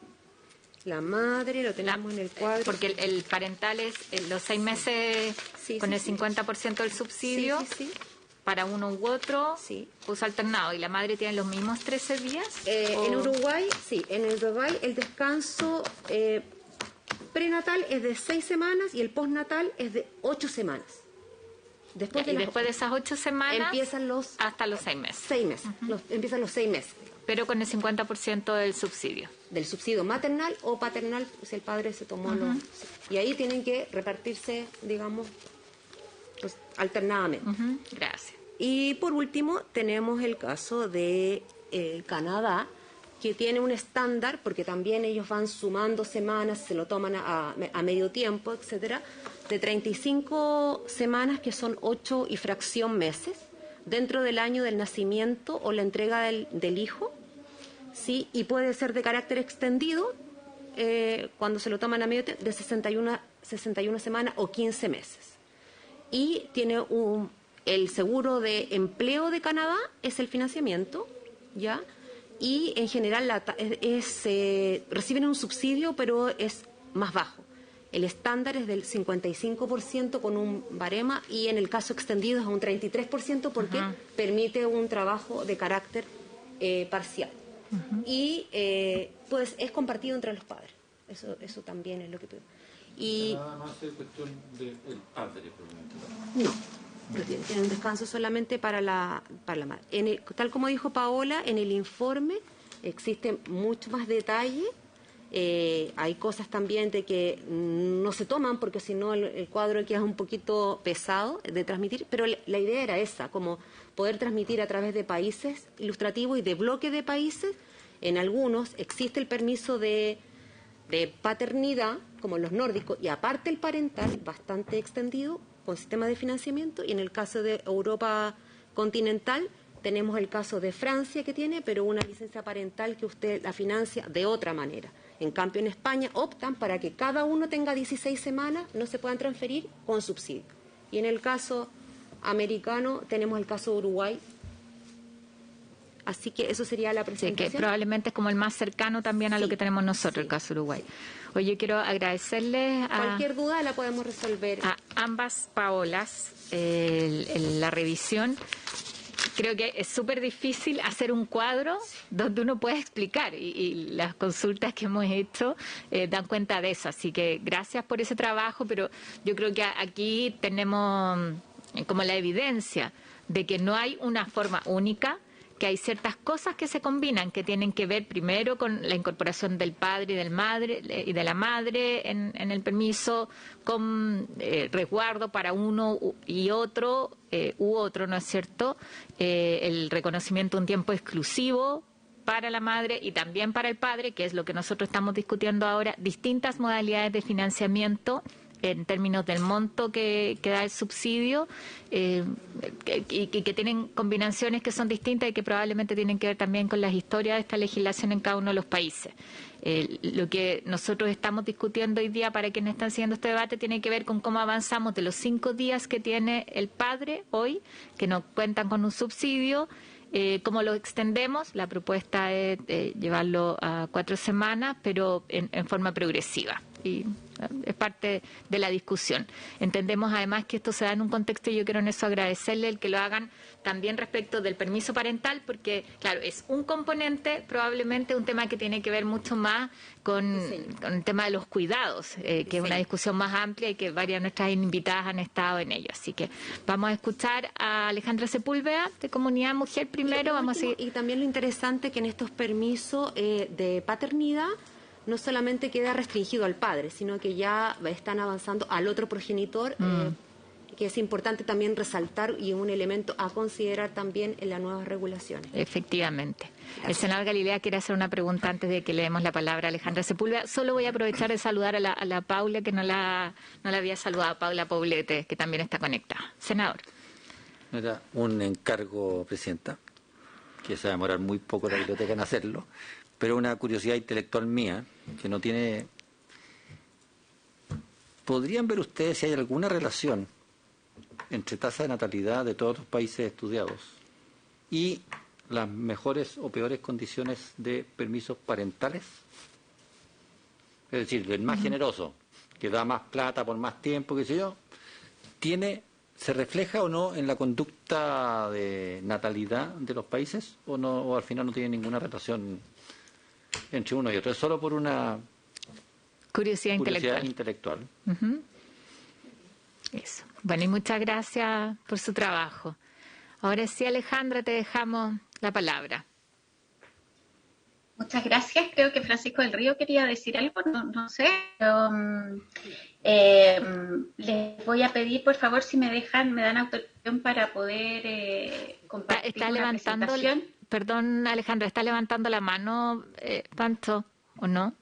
La madre lo tenemos en el cuadro. Porque el parental es los 6 meses con el 50% del subsidio. Sí. Para uno u otro, Sí. uso alternado. ¿Y la madre tiene los mismos 13 días? En Uruguay, sí. En Uruguay el descanso prenatal es de 6 semanas y el postnatal es de 8 semanas. Después de esas 8 semanas, empiezan hasta los 6 meses. 6 meses. Empiezan los 6 meses. Pero con el 50% del subsidio. Del subsidio maternal o paternal, si el padre se tomó los... Y ahí tienen que repartirse, digamos, pues, alternadamente. Gracias. Y por último tenemos el caso de Canadá, que tiene un estándar, porque también ellos van sumando semanas, se lo toman a medio tiempo, etcétera, de 35 semanas, que son 8 y fracción meses, dentro del año del nacimiento o la entrega del hijo, ¿sí? Y puede ser de carácter extendido, cuando se lo toman a medio tiempo, de 61 semanas o 15 meses. Y tiene el seguro de empleo de Canadá, es el financiamiento, ¿ya? y en general reciben un subsidio, pero es más bajo. El estándar es del 55% con un barema y en el caso extendido es un 33% porque permite un trabajo de carácter parcial. Y pues es compartido entre los padres. Eso también es lo que... Y nada más es cuestión del padre, no. Tiene un descanso solamente para la madre. Tal como dijo Paola, en el informe existe mucho más detalle. Hay cosas también de que no se toman porque si no el cuadro queda un poquito pesado de transmitir, pero la idea era esa, como poder transmitir a través de países ilustrativos y de bloques de países. En algunos existe el permiso de paternidad, como los nórdicos, y aparte el parental, bastante extendido, con sistemas de financiamiento, y en el caso de Europa continental tenemos el caso de Francia que tiene, pero una licencia parental que usted la financia de otra manera. En cambio, en España optan para que cada uno tenga 16 semanas, no se puedan transferir con subsidio. Y en el caso americano tenemos el caso de Uruguay. Así que eso sería la presentación. Sí, que probablemente es como el más cercano también a lo que tenemos nosotros, el caso de Uruguay. Oye, quiero agradecerles a... Cualquier duda la podemos resolver. A ambas Paolas la revisión. Creo que es súper difícil hacer un cuadro donde uno pueda explicar y las consultas que hemos hecho dan cuenta de eso. Así que gracias por ese trabajo, pero yo creo que aquí tenemos como la evidencia de que no hay una forma única, que hay ciertas cosas que se combinan, que tienen que ver primero con la incorporación del padre y de la madre en el permiso, con resguardo para uno y otro, ¿no es cierto? El reconocimiento de un tiempo exclusivo para la madre y también para el padre, que es lo que nosotros estamos discutiendo ahora, distintas modalidades de financiamiento en términos del monto que da el subsidio y que tienen combinaciones que son distintas y que probablemente tienen que ver también con las historias de esta legislación en cada uno de los países. Lo que nosotros estamos discutiendo hoy día para quienes están siguiendo este debate tiene que ver con cómo avanzamos de los 5 días que tiene el padre hoy, que no cuentan con un subsidio, cómo lo extendemos. La propuesta es llevarlo a 4 semanas, pero en forma progresiva. Y es parte de la discusión. Entendemos además que esto se da en un contexto, y yo quiero en eso agradecerle el que lo hagan también respecto del permiso parental, porque claro, es un componente, probablemente un tema que tiene que ver mucho más con el tema de los cuidados, que es una discusión más amplia y que varias de nuestras invitadas han estado en ello. Así que vamos a escuchar a Alejandra Sepúlveda, de Comunidad Mujer primero. Y también lo interesante que en estos permisos de paternidad no solamente queda restringido al padre, sino que ya están avanzando al otro progenitor, que es importante también resaltar y un elemento a considerar también en las nuevas regulaciones. Efectivamente. Gracias. El senador Galilea quiere hacer una pregunta antes de que le demos la palabra a Alejandra Sepúlveda. Solo voy a aprovechar de saludar a la Paula, que no la había saludado, Paula Poblete, que también está conectada. Senador. Era un encargo, Presidenta, que se va a demorar muy poco la biblioteca en hacerlo, pero una curiosidad intelectual mía, que no tiene... ¿Podrían ver ustedes si hay alguna relación entre tasa de natalidad de todos los países estudiados y las mejores o peores condiciones de permisos parentales? Es decir, el más generoso, que da más plata por más tiempo, qué sé yo, ¿se refleja o no en la conducta de natalidad de los países o no, o al final no tiene ninguna relación entre uno y otro? Es solo por una curiosidad intelectual. Eso. Bueno, y muchas gracias por su trabajo. Ahora sí, Alejandra, te dejamos la palabra. Muchas gracias. Creo que Francisco del Río quería decir algo, no sé. Pero, les voy a pedir, por favor, si me dan autorización para poder compartir una presentación. Perdón, Alejandra, ¿está levantando la mano, Pancho, o no?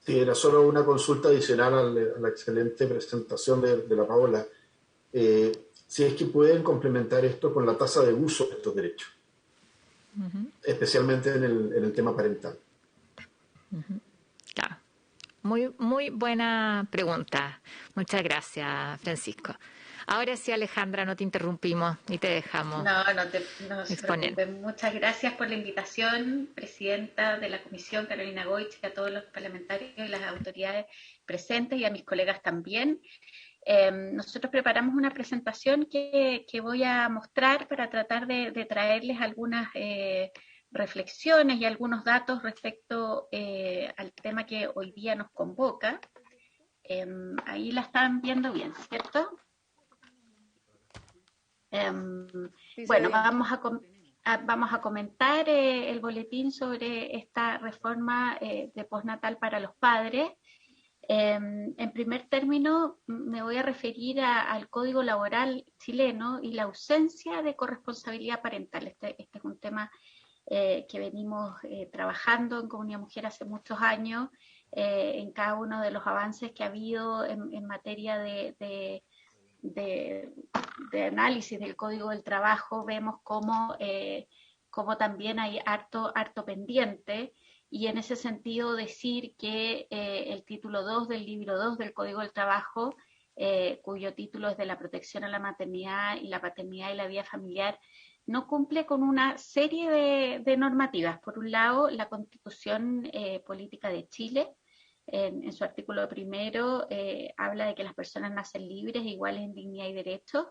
Sí, era solo una consulta adicional a la excelente presentación de la Paola. Si es que pueden complementar esto con la tasa de uso de estos derechos, especialmente en el tema parental. Claro. Muy, muy buena pregunta. Muchas gracias, Francisco. Ahora sí, Alejandra, no te interrumpimos y te dejamos No se exponer. preocupen. Muchas gracias por la invitación, presidenta de la comisión, Carolina Goich, y a todos los parlamentarios y las autoridades presentes y a mis colegas también. Nosotros preparamos una presentación que voy a mostrar para tratar de traerles algunas reflexiones y algunos datos respecto al tema que hoy día nos convoca. Ahí la están viendo bien, ¿cierto? Bueno, vamos a comentar el boletín sobre esta reforma de postnatal para los padres. En primer término, me voy a referir al Código Laboral chileno y la ausencia de corresponsabilidad parental. Este es un tema que venimos trabajando en Comunidad Mujer hace muchos años, en cada uno de los avances que ha habido en materia de análisis del Código del Trabajo. Vemos cómo también hay harto pendiente, y en ese sentido decir que el título 2 del libro 2 del Código del Trabajo, cuyo título es de la protección a la maternidad y la paternidad y la vida familiar, no cumple con una serie de normativas. Por un lado, la Constitución Política de Chile, en su artículo primero, habla de que las personas nacen libres e iguales en dignidad y derechos.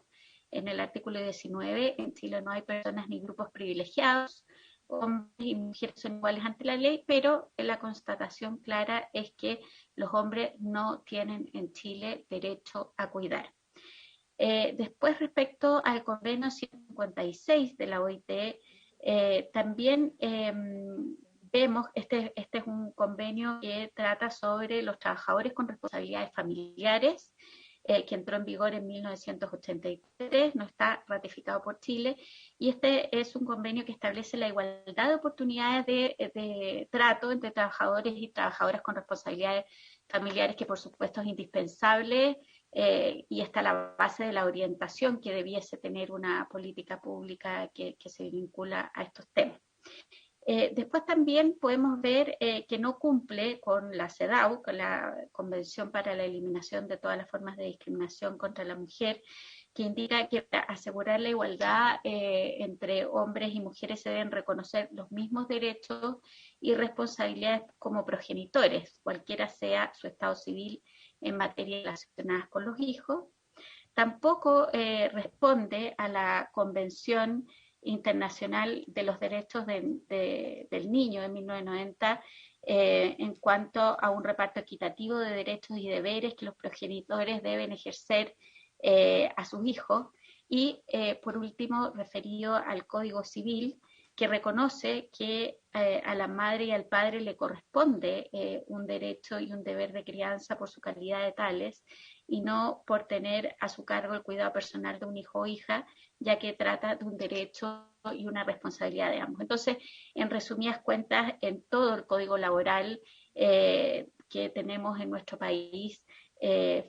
En el artículo 19, en Chile no hay personas ni grupos privilegiados, hombres y mujeres son iguales ante la ley, pero la constatación clara es que los hombres no tienen en Chile derecho a cuidar. Después, respecto al convenio 156 de la OIT, también vemos, este es un convenio que trata sobre los trabajadores con responsabilidades familiares, que entró en vigor en 1983, no está ratificado por Chile, y este es un convenio que establece la igualdad de oportunidades de trato entre trabajadores y trabajadoras con responsabilidades familiares, que por supuesto es indispensable, y está la base de la orientación que debiese tener una política pública que se vincula a estos temas. Después también podemos ver que no cumple con la CEDAW, con la Convención para la Eliminación de todas las formas de discriminación contra la mujer, que indica que para asegurar la igualdad entre hombres y mujeres se deben reconocer los mismos derechos y responsabilidades como progenitores, cualquiera sea su estado civil en materia relacionadas con los hijos. Tampoco responde a la Convención Internacional de los Derechos del Niño de 1990 en cuanto a un reparto equitativo de derechos y deberes que los progenitores deben ejercer a sus hijos. Y por último, referido al Código Civil, que reconoce que a la madre y al padre le corresponde un derecho y un deber de crianza por su calidad de tales, y no por tener a su cargo el cuidado personal de un hijo o hija, ya que trata de un derecho y una responsabilidad de ambos. Entonces, en resumidas cuentas, en todo el Código Laboral que tenemos en nuestro país,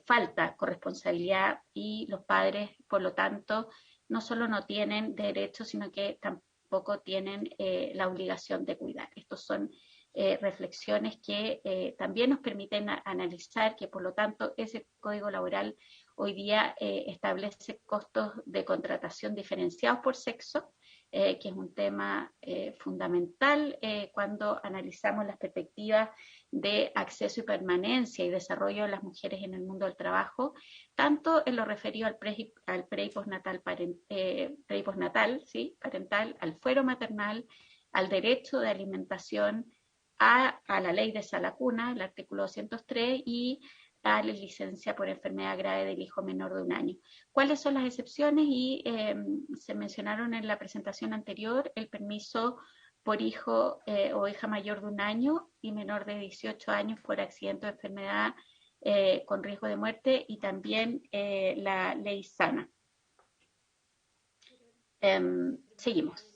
falta corresponsabilidad, y los padres, por lo tanto, no solo no tienen derechos, sino que tampoco tienen la obligación de cuidar. Estos son reflexiones que también nos permiten analizar que, por lo tanto, ese Código Laboral hoy día establece costos de contratación diferenciados por sexo, que es un tema fundamental cuando analizamos las perspectivas de acceso y permanencia y desarrollo de las mujeres en el mundo del trabajo, tanto en lo referido al pre- y postnatal, ¿sí? Parental, al fuero maternal, al derecho de alimentación, a la ley de sala cuna, el artículo 203, y a la licencia por enfermedad grave del hijo menor de 1 año. ¿Cuáles son las excepciones? Y se mencionaron en la presentación anterior: el permiso por hijo o hija mayor de 1 año y menor de 18 años por accidente o enfermedad con riesgo de muerte, y también la ley sana. Seguimos.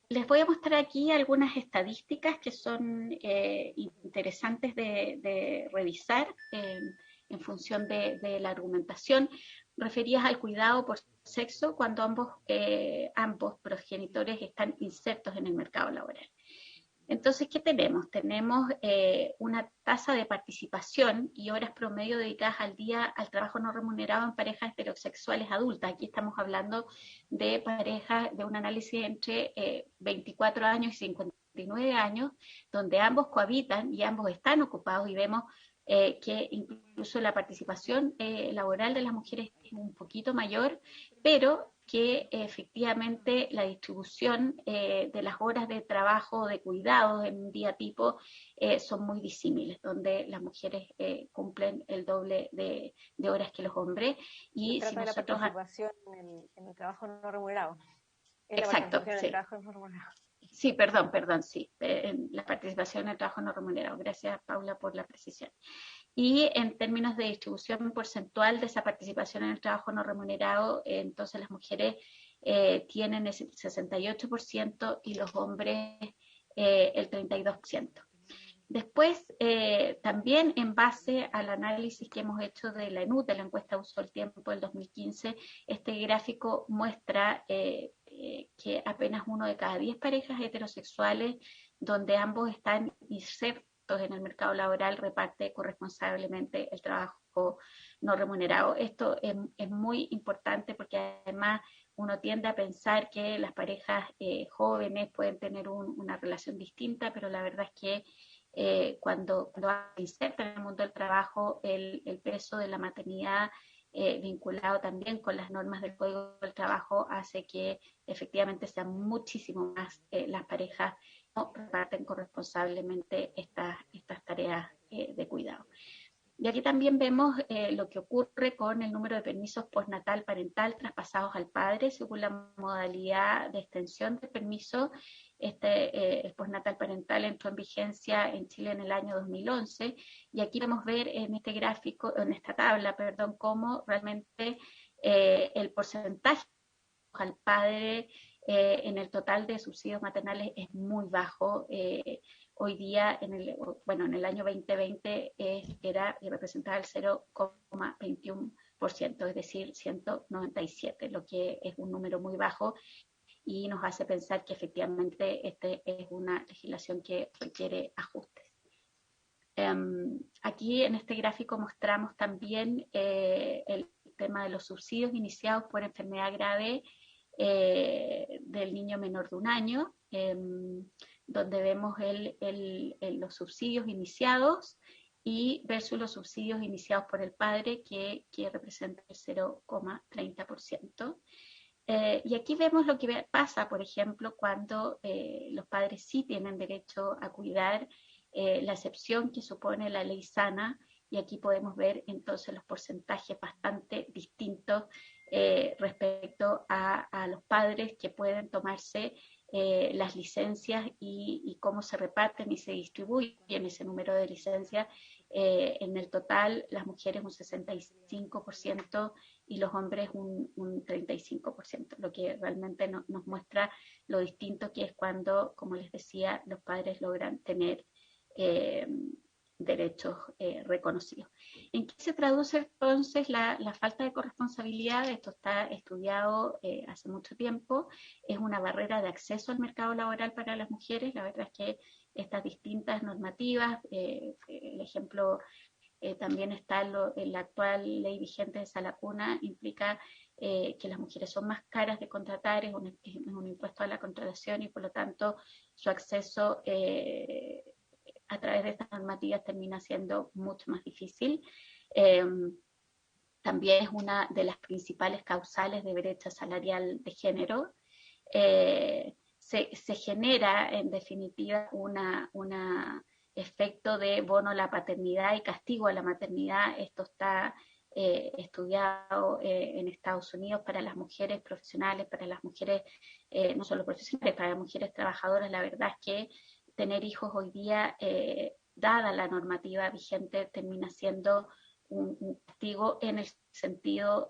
Les voy a mostrar aquí algunas estadísticas que son interesantes de revisar en función de la argumentación, referidas al cuidado por sexo cuando ambos progenitores están insertos en el mercado laboral. Entonces, ¿qué tenemos? Tenemos una tasa de participación y horas promedio dedicadas al día al trabajo no remunerado en parejas heterosexuales adultas. Aquí estamos hablando de parejas, de un análisis entre 24 años y 59 años, donde ambos cohabitan y ambos están ocupados, y vemos que incluso la participación laboral de las mujeres es un poquito mayor, pero que efectivamente la distribución de las horas de trabajo, de cuidados en un día tipo, son muy disímiles, donde las mujeres cumplen el doble de horas que los hombres. Y se trata si de nosotros... la participación en el trabajo no remunerado. Exacto, en sí. el trabajo no remunerado. Sí, perdón, sí, en la participación en el trabajo no remunerado. Gracias, Paula, por la precisión. Y en términos de distribución porcentual de esa participación en el trabajo no remunerado, entonces las mujeres tienen el 68% y los hombres el 32%. Después, también en base al análisis que hemos hecho de la ENUD, de la encuesta de uso del tiempo del 2015, este gráfico muestra que apenas 1 de cada 10 parejas heterosexuales donde ambos están insertos en el mercado laboral reparte corresponsablemente el trabajo no remunerado. Esto es muy importante porque además uno tiende a pensar que las parejas jóvenes pueden tener una relación distinta, pero la verdad es que cuando se inserta en el mundo del trabajo, el peso de la maternidad vinculado también con las normas del Código del Trabajo hace que efectivamente sean muchísimo más las parejas que reparten corresponsablemente estas tareas de cuidado. Y aquí también vemos lo que ocurre con el número de permisos postnatal parental traspasados al padre según la modalidad de extensión del permiso. El postnatal parental entró en vigencia en Chile en el año 2011 y aquí podemos ver en este gráfico, en esta tabla, perdón, cómo realmente el porcentaje al padre en el total de subsidios maternales es muy bajo. Hoy día, en el año 2020 representaba el 0,21%, es decir, 197, lo que es un número muy bajo y nos hace pensar que efectivamente esta es una legislación que requiere ajustes. Aquí en este gráfico mostramos también el tema de los subsidios iniciados por enfermedad grave del niño menor de 1 año, donde vemos los subsidios iniciados y versus los subsidios iniciados por el padre que representa el 0,30%. Y aquí vemos lo que pasa, por ejemplo, cuando los padres sí tienen derecho a cuidar, la excepción que supone la ley sana, y aquí podemos ver entonces los porcentajes bastante distintos respecto a los padres que pueden tomarse las licencias y cómo se reparten y se distribuyen ese número de licencias. En el total, las mujeres un 65% y los hombres un 35%, lo que realmente nos muestra lo distinto que es cuando, como les decía, los padres logran tener derechos reconocidos. ¿En qué se traduce entonces la falta de corresponsabilidad? Esto está estudiado hace mucho tiempo, es una barrera de acceso al mercado laboral para las mujeres. La verdad es que estas distintas normativas, el ejemplo también está en la actual ley vigente de Salacuna, implica que las mujeres son más caras de contratar, es un impuesto a la contratación y por lo tanto su acceso a través de estas normativas termina siendo mucho más difícil. También es una de las principales causales de brecha salarial de género. Se genera, en definitiva, un efecto de bono a la paternidad y castigo a la maternidad. Esto está estudiado en Estados Unidos para las mujeres profesionales, para las mujeres, no solo profesionales, para las mujeres trabajadoras. La verdad es que tener hijos hoy día, dada la normativa vigente, termina siendo un castigo en el sentido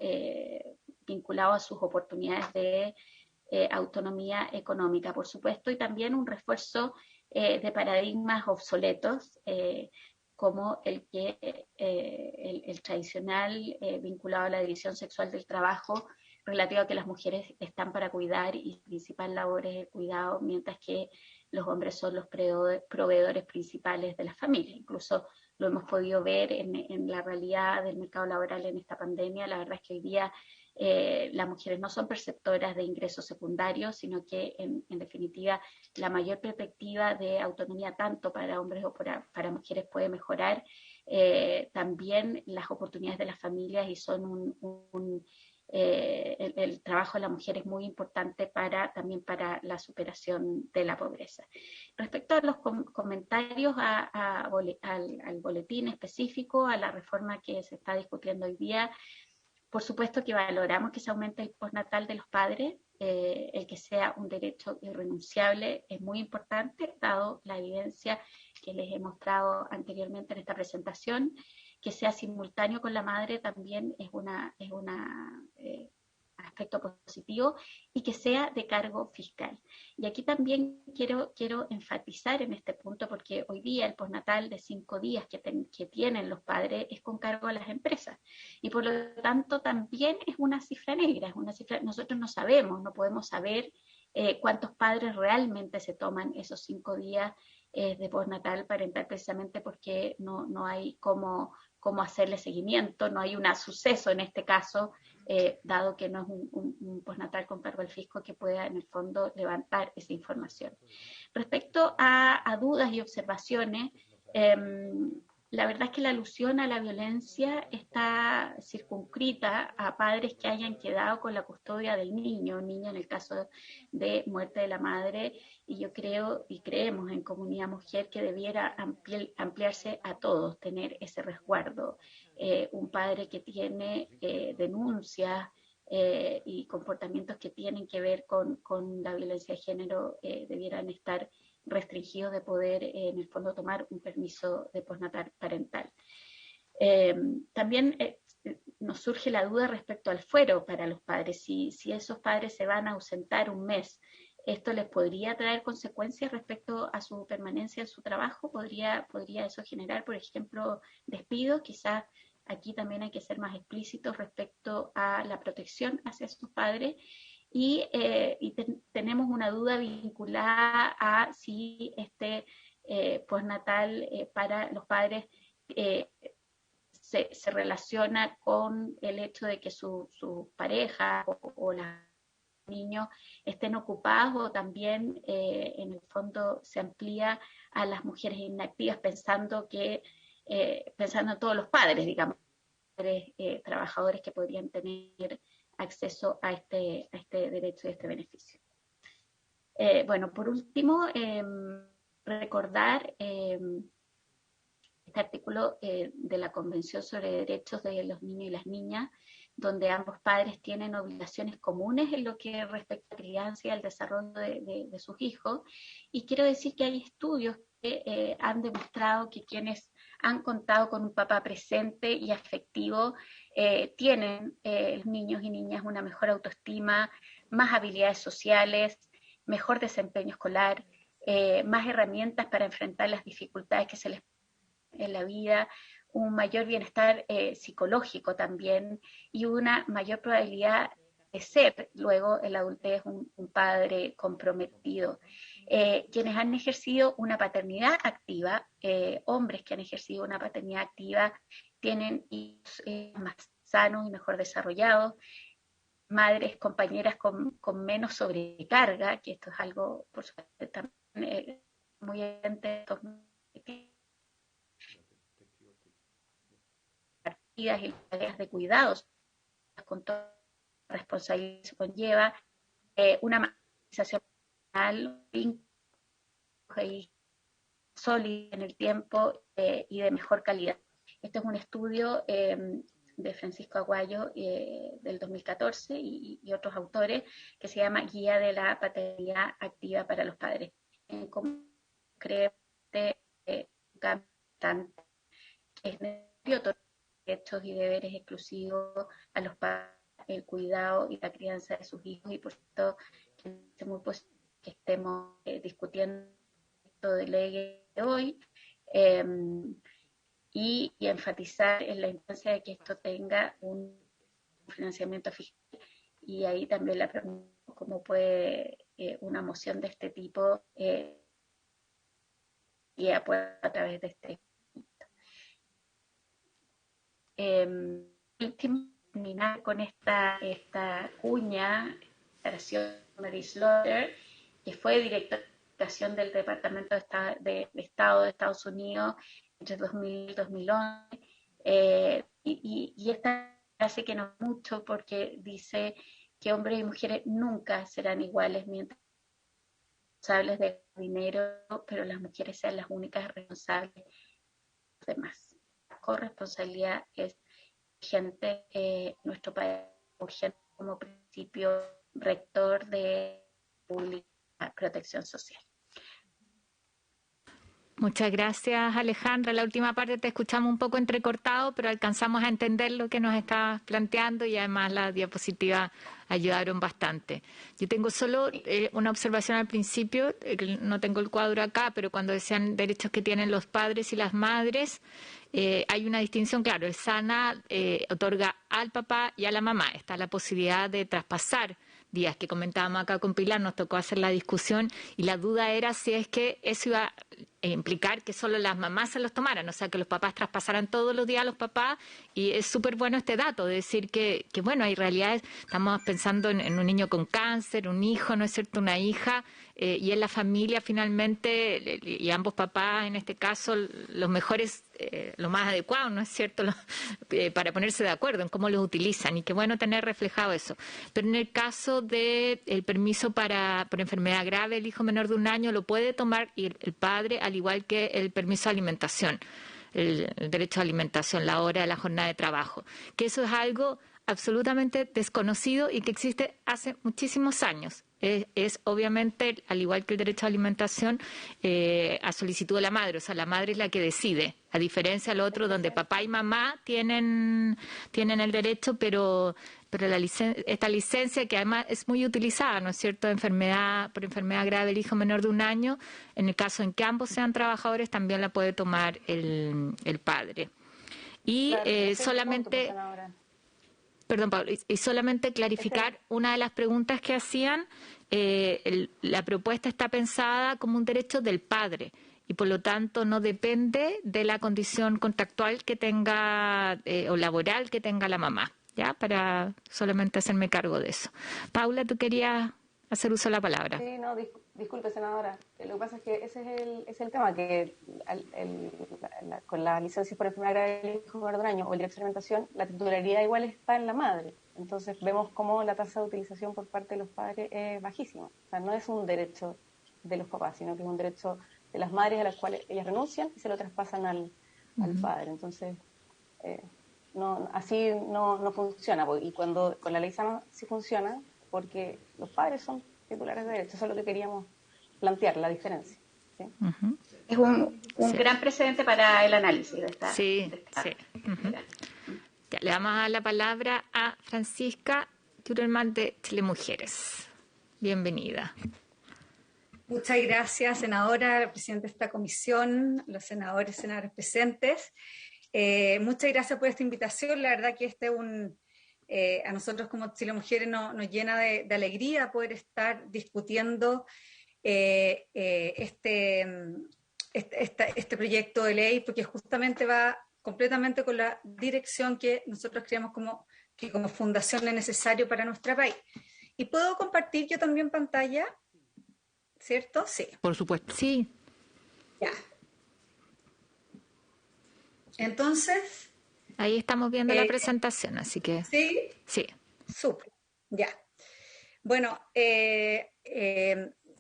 vinculado a sus oportunidades de autonomía económica, por supuesto, y también un refuerzo de paradigmas obsoletos, como el tradicional vinculado a la división sexual del trabajo, relativo a que las mujeres están para cuidar y su principal labor es el cuidado, mientras que los hombres son los proveedores principales de las familias. Incluso lo hemos podido ver en la realidad del mercado laboral en esta pandemia. La verdad es que hoy día las mujeres no son perceptoras de ingresos secundarios, sino que en definitiva la mayor perspectiva de autonomía tanto para hombres o para mujeres puede mejorar también las oportunidades de las familias, y son el trabajo de la mujer es muy importante también para la superación de la pobreza. Respecto a los comentarios al boletín específico, a la reforma que se está discutiendo hoy día, por supuesto que valoramos que se aumente el postnatal de los padres, el que sea un derecho irrenunciable es muy importante, dado la evidencia que les he mostrado anteriormente en esta presentación. Que sea simultáneo con la madre también es un aspecto positivo, y que sea de cargo fiscal. Y aquí también quiero enfatizar en este punto, porque hoy día el postnatal de 5 días que tienen los padres es con cargo a las empresas, y por lo tanto también es una cifra negra, nosotros no sabemos, no podemos saber cuántos padres realmente se toman esos 5 días de postnatal parental, precisamente porque no hay cómo hacerle seguimiento, no hay un suceso en este caso, dado que no es un postnatal con cargo al fisco que pueda en el fondo levantar esa información. Respecto a dudas y observaciones, la verdad es que la alusión a la violencia está circunscrita a padres que hayan quedado con la custodia del niño en el caso de muerte de la madre, y yo creo y creemos en Comunidad Mujer que debiera ampliarse a todos, tener ese resguardo. Un padre que tiene denuncias y comportamientos que tienen que ver con la violencia de género debieran estar restringidos de poder en el fondo tomar un permiso de postnatal parental. También nos surge la duda respecto al fuero para los padres. Si esos padres se van a ausentar un mes, ¿esto les podría traer consecuencias respecto a su permanencia en su trabajo? ¿Podría eso generar, por ejemplo, despidos? Quizás aquí también hay que ser más explícitos respecto a la protección hacia sus padres. Y tenemos una duda vinculada a si este postnatal para los padres se relaciona con el hecho de que su pareja o los niños estén ocupados, o también en el fondo se amplía a las mujeres inactivas, pensando en todos los padres, digamos, trabajadores que podrían tener acceso a este derecho y a este beneficio. Bueno, por último, recordar este artículo de la Convención sobre Derechos de los Niños y las Niñas, donde ambos padres tienen obligaciones comunes en lo que respecta a la crianza y al desarrollo de sus hijos. Y quiero decir que hay estudios que han demostrado que quienes han contado con un papá presente y afectivo tienen niños y niñas una mejor autoestima, más habilidades sociales, mejor desempeño escolar, más herramientas para enfrentar las dificultades que se les en la vida, un mayor bienestar psicológico también, y una mayor probabilidad de ser luego en la adultez un padre comprometido. Quienes han ejercido una paternidad activa, hombres que han ejercido una paternidad activa, tienen hijos más sanos y mejor desarrollados, madres, compañeras con menos sobrecarga, que esto es algo, por supuesto, también muy evidente y tareas de cuidados con toda la responsabilidad que se conlleva, una materialización sólida en el tiempo y de mejor calidad. Este es un estudio de Francisco Aguayo del 2014 y otros autores, que se llama Guía de la Paternidad Activa para los Padres. Como creo que es necesario derechos y deberes exclusivos a los padres, el cuidado y la crianza de sus hijos, y por cierto es muy posible que estemos discutiendo esto de ley de hoy y enfatizar en la importancia de que esto tenga un financiamiento fiscal. Y ahí también la pregunta, cómo puede una moción de este tipo pues, a través de este último, terminar con esta cuña, Mary Slaughter, que fue directora de educación del Departamento de Estado de Estados Unidos entre 2000 y 2011, y esta frase que nos mucho porque dice que hombres y mujeres nunca serán iguales mientras responsables del dinero, pero las mujeres sean las únicas responsables de los demás. La corresponsabilidad es gente, nuestro país como principio rector de pública protección social. Muchas gracias, Alejandra. La última parte te escuchamos un poco entrecortado, pero alcanzamos a entender lo que nos estabas planteando y además las diapositivas ayudaron bastante. Yo tengo solo una observación al principio, no tengo el cuadro acá, pero cuando decían derechos que tienen los padres y las madres, hay una distinción, claro, el SANA otorga al papá y a la mamá. Está la posibilidad de traspasar días que comentábamos acá con Pilar, nos tocó hacer la discusión y la duda era si es que eso iba a implicar que solo las mamás se los tomaran, o sea, que los papás traspasaran todos los días a los papás, y es súper bueno este dato, de decir que bueno, hay realidades, estamos pensando en un niño con cáncer, un hijo, ¿no es cierto?, una hija, y en la familia finalmente, y ambos papás en este caso, los mejores, lo más adecuado, ¿no es cierto?, para ponerse de acuerdo en cómo los utilizan, y qué bueno tener reflejado eso. Pero en el caso del permiso por enfermedad grave, el hijo menor de 1 año lo puede tomar y el padre, al igual que el permiso de alimentación, el derecho a alimentación, la hora de la jornada de trabajo, que eso es algo absolutamente desconocido y que existe hace muchísimos años. Es obviamente, al igual que el derecho a alimentación, a solicitud de la madre, o sea, la madre es la que decide, a diferencia del otro donde papá y mamá tienen el derecho, pero esta licencia, que además es muy utilizada, ¿no es cierto?, por enfermedad grave del hijo menor de 1 año, en el caso en que ambos sean trabajadores, también la puede tomar el padre. Y claro, solamente... Perdón, Pablo, y solamente clarificar una de las preguntas que hacían, la propuesta está pensada como un derecho del padre y por lo tanto no depende de la condición contractual que tenga o laboral que tenga la mamá, ¿ya? Para solamente hacerme cargo de eso. Paula, tú querías hacer uso de la palabra. Sí, no, disculpe, senadora. Lo que pasa es que ese es el tema, que con la licencia por enfermedad grave del hijo menor de 1 año o el derecho a alimentación, la titularidad igual está en la madre. Entonces vemos cómo la tasa de utilización por parte de los padres es bajísima. O sea, no es un derecho de los papás, sino que es un derecho de las madres a las cuales ellas renuncian y se lo traspasan al padre. Entonces, así no funciona. Y cuando con la ley SANA sí funciona, porque los padres son titulares de derechos. Eso es lo que queríamos plantear, la diferencia. ¿Sí? Es un gran precedente para el análisis de esta. Sí. Ya, le vamos a dar la palabra a Francisca Turelman de Chile Mujeres. Bienvenida. Muchas gracias, senadora, presidente de esta comisión, los senadores, senadoras presentes. Muchas gracias por esta invitación. La verdad que a nosotros como Chile Mujeres nos llena de alegría poder estar discutiendo este proyecto de ley, porque justamente va completamente con la dirección que nosotros creemos que como fundación es necesario para nuestro país. ¿Y puedo compartir yo también pantalla? ¿Cierto? Sí. Por supuesto. Sí. Ya. Entonces... Ahí estamos viendo la presentación, así que... ¿Sí? Sí. Súper, ya. Bueno,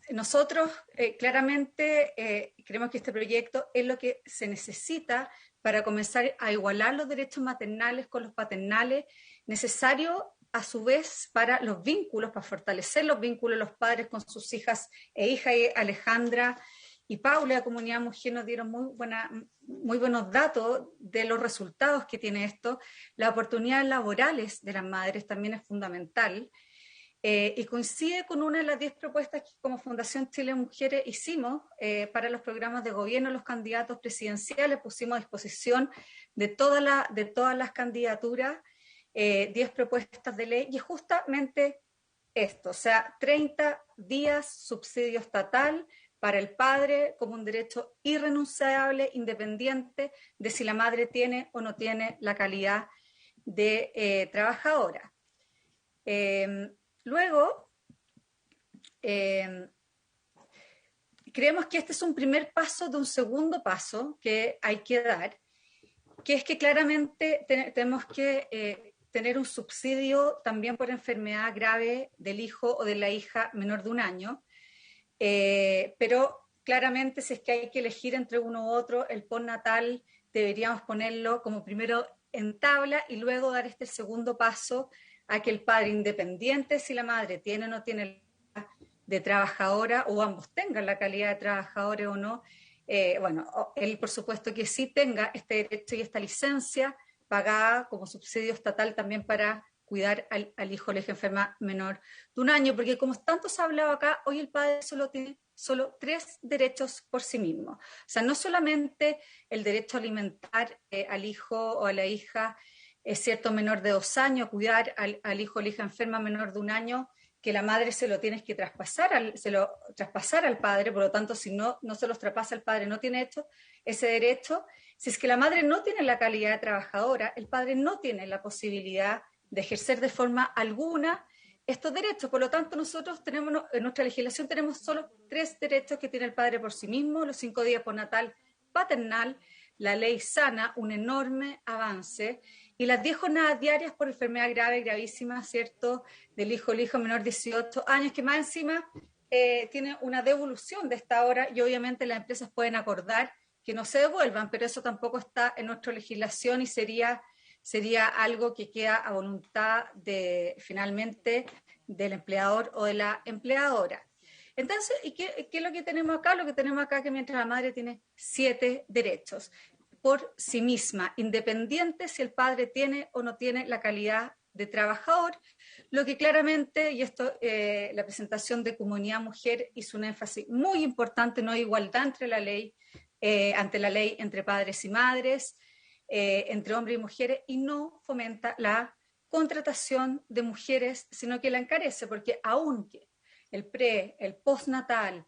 nosotros claramente creemos que este proyecto es lo que se necesita para comenzar a igualar los derechos maternales con los paternales, necesario a su vez para los vínculos, para fortalecer los vínculos de los padres con sus hijas e hijas. Alejandra y Paula, la comunidad mujer, nos dieron muy buenos datos de los resultados que tiene esto. Las oportunidades laborales de las madres también es fundamental, y coincide con una de las 10 propuestas que como Fundación Chile Mujeres hicimos para los programas de gobierno. Los candidatos presidenciales pusimos a disposición de todas las candidaturas 10 propuestas de ley, y es justamente esto, o sea, 30 días subsidio estatal para el padre como un derecho irrenunciable, independiente de si la madre tiene o no tiene la calidad de trabajadora. Luego, creemos que este es un primer paso de un segundo paso que hay que dar, que es que claramente tenemos que tener un subsidio también por enfermedad grave del hijo o de la hija menor de 1 año, pero claramente si es que hay que elegir entre uno u otro, el postnatal deberíamos ponerlo como primero en tabla y luego dar este segundo paso a que el padre, independiente si la madre tiene o no tiene de trabajadora o ambos tengan la calidad de trabajadores o no, bueno, él por supuesto que sí tenga este derecho y esta licencia pagada como subsidio estatal también para cuidar al hijo o la hija enferma menor de 1 año, porque como tanto se ha hablado acá, hoy el padre solo tiene 3 derechos por sí mismo. O sea, no solamente el derecho a alimentar al hijo o a la hija, es cierto, menor de 2 años, cuidar al hijo o la hija enferma menor de 1 año, que la madre se lo tienes que traspasar al padre, por lo tanto, si no se los traspasa el padre, no tiene hecho ese derecho. Si es que la madre no tiene la calidad de trabajadora, el padre no tiene la posibilidad de ejercer de forma alguna estos derechos. Por lo tanto, nosotros tenemos, en nuestra legislación tenemos solo 3 derechos que tiene el padre por sí mismo: los 5 días postnatal paternal, la ley sana, un enorme avance, y las 10 jornadas diarias por enfermedad grave, gravísima, ¿cierto?, del hijo o la hija menor de 18 años, que más encima tiene una devolución de esta hora, y obviamente las empresas pueden acordar que no se devuelvan, pero eso tampoco está en nuestra legislación y sería algo que queda a voluntad finalmente del empleador o de la empleadora. Entonces, ¿y qué es lo que tenemos acá? Lo que tenemos acá es que mientras la madre tiene 7 derechos por sí misma, independiente si el padre tiene o no tiene la calidad de trabajador, lo que claramente, y esto la presentación de Comunidad Mujer hizo un énfasis muy importante, no hay igualdad ante la ley entre padres y madres, entre hombres y mujeres, y no fomenta la contratación de mujeres, sino que la encarece, porque aunque el postnatal,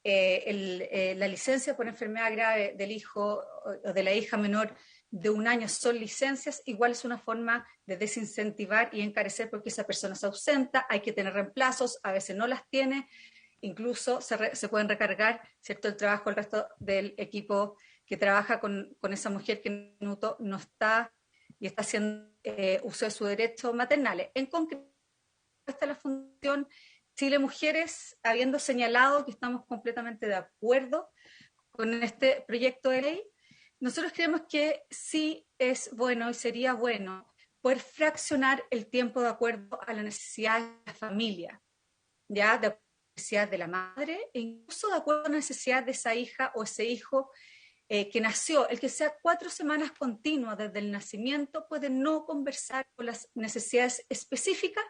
la licencia por enfermedad grave del hijo o de la hija menor de 1 año son licencias, igual es una forma de desincentivar y encarecer porque esa persona se ausenta, hay que tener reemplazos, a veces no las tiene, incluso se pueden recargar, ¿cierto?, el trabajo del resto del equipo que trabaja con esa mujer que no está y está haciendo uso de sus derechos maternales. En concreto, esta es la Fundación Chile Mujeres, habiendo señalado que estamos completamente de acuerdo con este proyecto de ley. Nosotros creemos que sí es bueno y sería bueno poder fraccionar el tiempo de acuerdo a la necesidad de la familia, ya de la necesidad de la madre e incluso de acuerdo a la necesidad de esa hija o ese hijo que nació. El que sea 4 semanas continuas desde el nacimiento puede no conversar con las necesidades específicas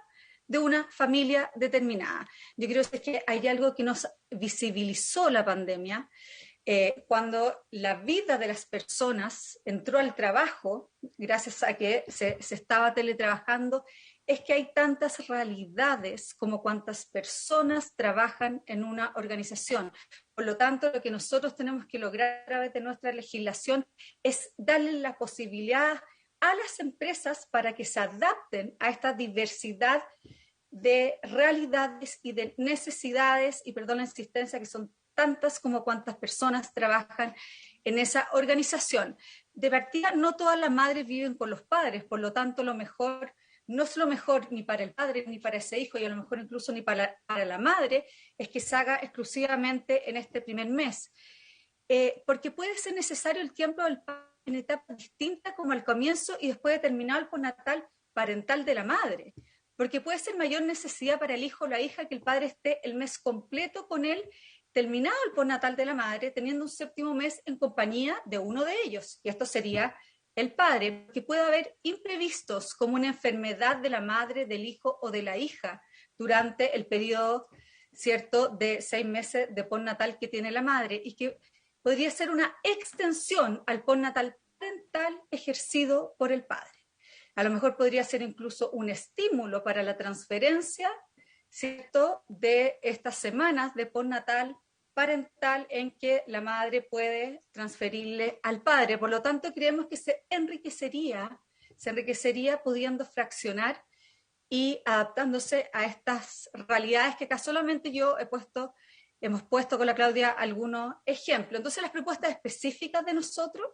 de una familia determinada. Yo creo que hay algo que nos visibilizó la pandemia, cuando la vida de las personas entró al trabajo, gracias a que se estaba teletrabajando, es que hay tantas realidades como cuántas personas trabajan en una organización. Por lo tanto, lo que nosotros tenemos que lograr a través de nuestra legislación es darle la posibilidad a las empresas para que se adapten a esta diversidad de realidades y de necesidades, y perdón la insistencia, que son tantas como cuantas personas trabajan en esa organización. De partida, no todas las madres viven con los padres, por lo tanto, lo mejor no es lo mejor ni para el padre ni para ese hijo, y a lo mejor incluso ni para la madre, es que se haga exclusivamente en este primer mes. Porque puede ser necesario el tiempo del padre en etapas distintas como al comienzo y después de terminar el postnatal parental de la madre. Porque puede ser mayor necesidad para el hijo o la hija que el padre esté el mes completo con él, terminado el postnatal de la madre, teniendo un 7º mes en compañía de uno de ellos. Y esto sería el padre, que puede haber imprevistos como una enfermedad de la madre, del hijo o de la hija durante el periodo, ¿cierto?, de 6 meses de postnatal que tiene la madre, y que podría ser una extensión al postnatal parental ejercido por el padre. A lo mejor podría ser incluso un estímulo para la transferencia, ¿cierto?, de estas semanas de postnatal parental en que la madre puede transferirle al padre. Por lo tanto, creemos que se enriquecería pudiendo fraccionar y adaptándose a estas realidades que acá solamente hemos puesto con la Claudia algunos ejemplos. Entonces, las propuestas específicas de nosotros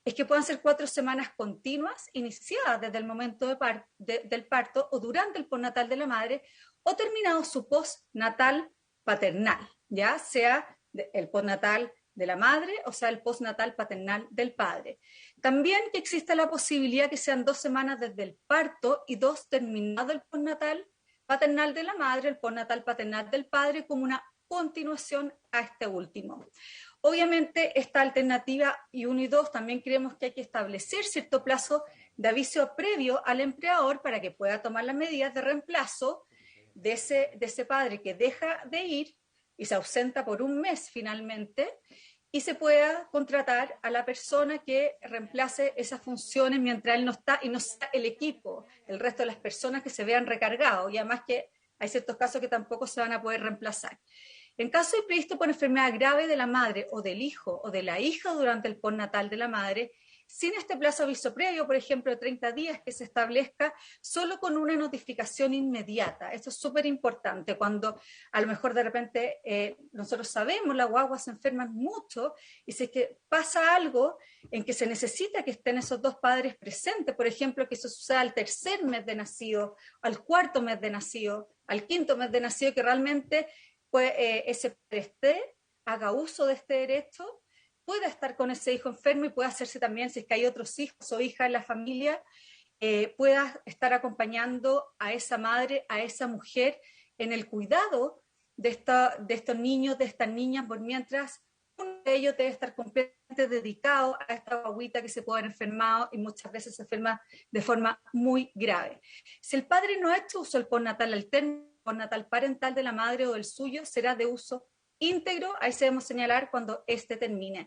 es que puedan ser 4 semanas continuas, iniciadas desde el momento del parto o durante el postnatal de la madre, o terminado su postnatal paternal, ya sea el postnatal de la madre o sea el postnatal paternal del padre. También que exista la posibilidad que sean 2 semanas desde el parto y 2 terminado el postnatal paternal de la madre, el postnatal paternal del padre, como una continuación a este último. Obviamente, esta alternativa y 1 y 2 también creemos que hay que establecer cierto plazo de aviso previo al empleador para que pueda tomar las medidas de reemplazo de ese padre que deja de ir y se ausenta por 1 mes finalmente, y se pueda contratar a la persona que reemplace esas funciones mientras él no está y no está el equipo, el resto de las personas que se vean recargados, y además que hay ciertos casos que tampoco se van a poder reemplazar. En caso de imprevisto por enfermedad grave de la madre o del hijo o de la hija durante el postnatal de la madre, sin este plazo de aviso previo, por ejemplo, de 30 días que se establezca, solo con una notificación inmediata. Esto es súper importante. Cuando a lo mejor de repente nosotros sabemos, las guaguas se enferman mucho, y si es que pasa algo en que se necesita que estén esos 2 padres presentes, por ejemplo, que eso suceda al 3er mes de nacido, al 4º mes de nacido, al 5º mes de nacido, que realmente pues, ese padre haga uso de este derecho, pueda estar con ese hijo enfermo y pueda hacerse también, si es que hay otros hijos o hijas en la familia, pueda estar acompañando a esa madre, a esa mujer en el cuidado de estos niños, de estas niñas, por mientras uno de ellos debe estar completamente dedicado a esta guaguita que se puede haber enfermado y muchas veces se enferma de forma muy grave. Si el padre no ha hecho uso del postnatal alterno, postnatal parental de la madre o del suyo, será de uso íntegro, ahí se debemos señalar cuando este termine.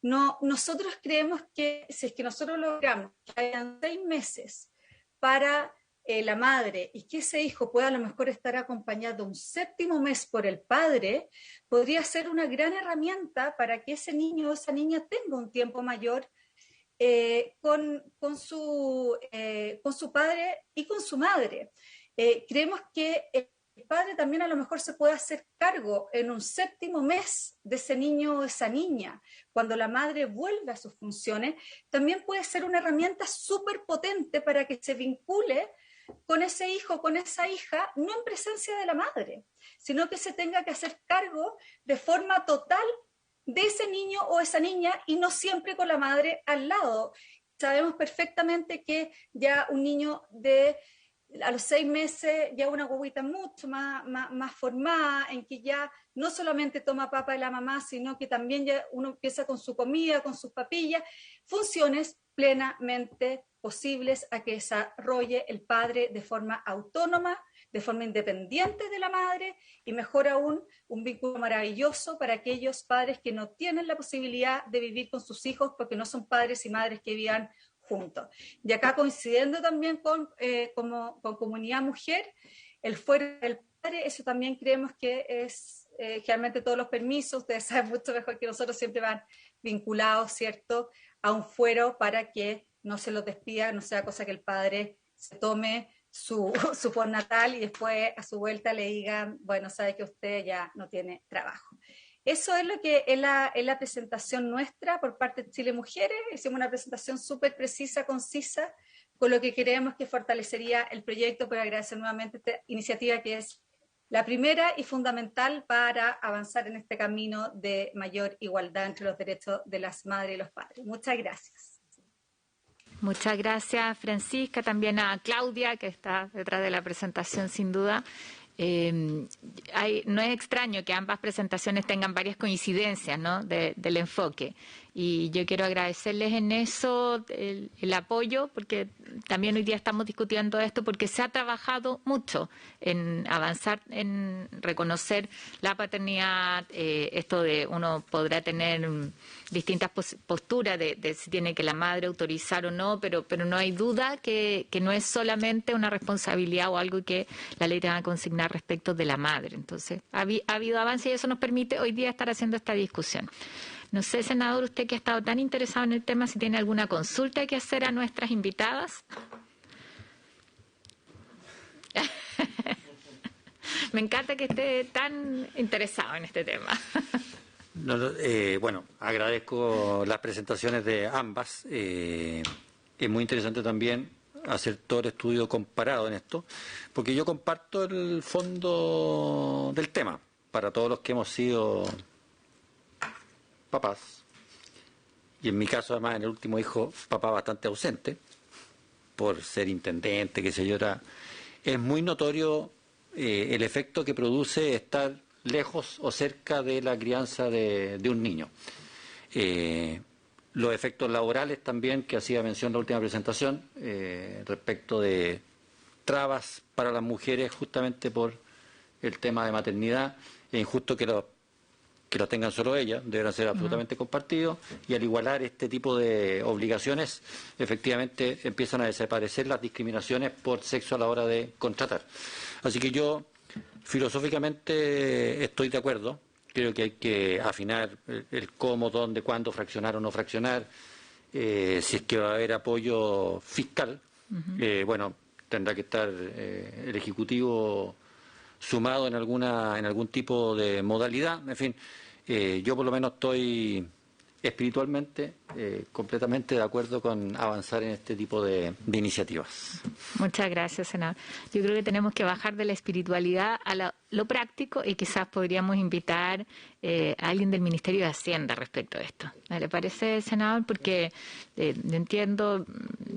Nosotros creemos que si es que nosotros logramos que hayan 6 meses para la madre y que ese hijo pueda a lo mejor estar acompañado un 7º mes por el padre, podría ser una gran herramienta para que ese niño o esa niña tenga un tiempo mayor con su padre y con su madre. Creemos que el padre también a lo mejor se puede hacer cargo en un 7º mes de ese niño o esa niña. Cuando la madre vuelve a sus funciones, también puede ser una herramienta súper potente para que se vincule con ese hijo, con esa hija, no en presencia de la madre, sino que se tenga que hacer cargo de forma total de ese niño o esa niña y no siempre con la madre al lado. Sabemos perfectamente que ya un niño a los 6 meses, ya una guaguita mucho más formada, en que ya no solamente toma papa de la mamá, sino que también ya uno empieza con su comida, con sus papillas, funciones plenamente posibles a que desarrolle el padre de forma autónoma, de forma independiente de la madre, y mejor aún, un vínculo maravilloso para aquellos padres que no tienen la posibilidad de vivir con sus hijos porque no son padres y madres que vivan juntos. Y acá coincidiendo también con comunidad mujer, el fuero del padre, eso también creemos que es, generalmente todos los permisos, ustedes saben mucho mejor que nosotros, siempre van vinculados, ¿cierto?, a un fuero para que no se los despida, no sea cosa que el padre se tome su postnatal y después a su vuelta le digan, bueno, sabe que usted ya no tiene trabajo. Eso es lo que es la presentación nuestra por parte de Chile Mujeres. Hicimos una presentación súper precisa, concisa, con lo que creemos que fortalecería el proyecto, pero agradecer nuevamente esta iniciativa que es la primera y fundamental para avanzar en este camino de mayor igualdad entre los derechos de las madres y los padres. Muchas gracias. Muchas gracias, Francisca, también a Claudia, que está detrás de la presentación sin duda. No es extraño que ambas presentaciones tengan varias coincidencias, ¿no?, del enfoque, y yo quiero agradecerles en eso el apoyo, porque también hoy día estamos discutiendo esto porque se ha trabajado mucho en avanzar, en reconocer la paternidad, esto de uno podrá tener distintas posturas de si tiene que la madre autorizar o no, pero no hay duda que no es solamente una responsabilidad o algo que la ley te va a consignar respecto de la madre. Entonces, ha habido avance y eso nos permite hoy día estar haciendo esta discusión. No sé, senador, usted que ha estado tan interesado en el tema, si tiene alguna consulta que hacer a nuestras invitadas. Me encanta que esté tan interesado en este tema. Bueno, agradezco las presentaciones de ambas. Es muy interesante también hacer todo el estudio comparado en esto, porque yo comparto el fondo del tema para todos los que hemos sido papás, y en mi caso además en el último hijo, papá bastante ausente, por ser intendente, qué sé yo, es muy notorio el efecto que produce estar lejos o cerca de la crianza de un niño. Los efectos laborales también, que hacía mención en la última presentación, respecto de trabas para las mujeres justamente por el tema de maternidad. Es injusto que lo tengan solo ellas, deberán ser absolutamente compartidos, y al igualar este tipo de obligaciones, efectivamente empiezan a desaparecer las discriminaciones por sexo a la hora de contratar. Así que yo filosóficamente estoy de acuerdo. Creo que hay que afinar el cómo, dónde, cuándo, fraccionar o no fraccionar, si es que va a haber apoyo fiscal. Bueno, tendrá que estar el Ejecutivo sumado en algún tipo de modalidad. En fin, yo por lo menos estoy espiritualmente completamente de acuerdo con avanzar en este tipo de iniciativas. Muchas gracias, senador. Yo creo que tenemos que bajar de la espiritualidad a lo práctico y quizás podríamos invitar a alguien del Ministerio de Hacienda respecto a esto. ¿Le parece, senador? Porque entiendo,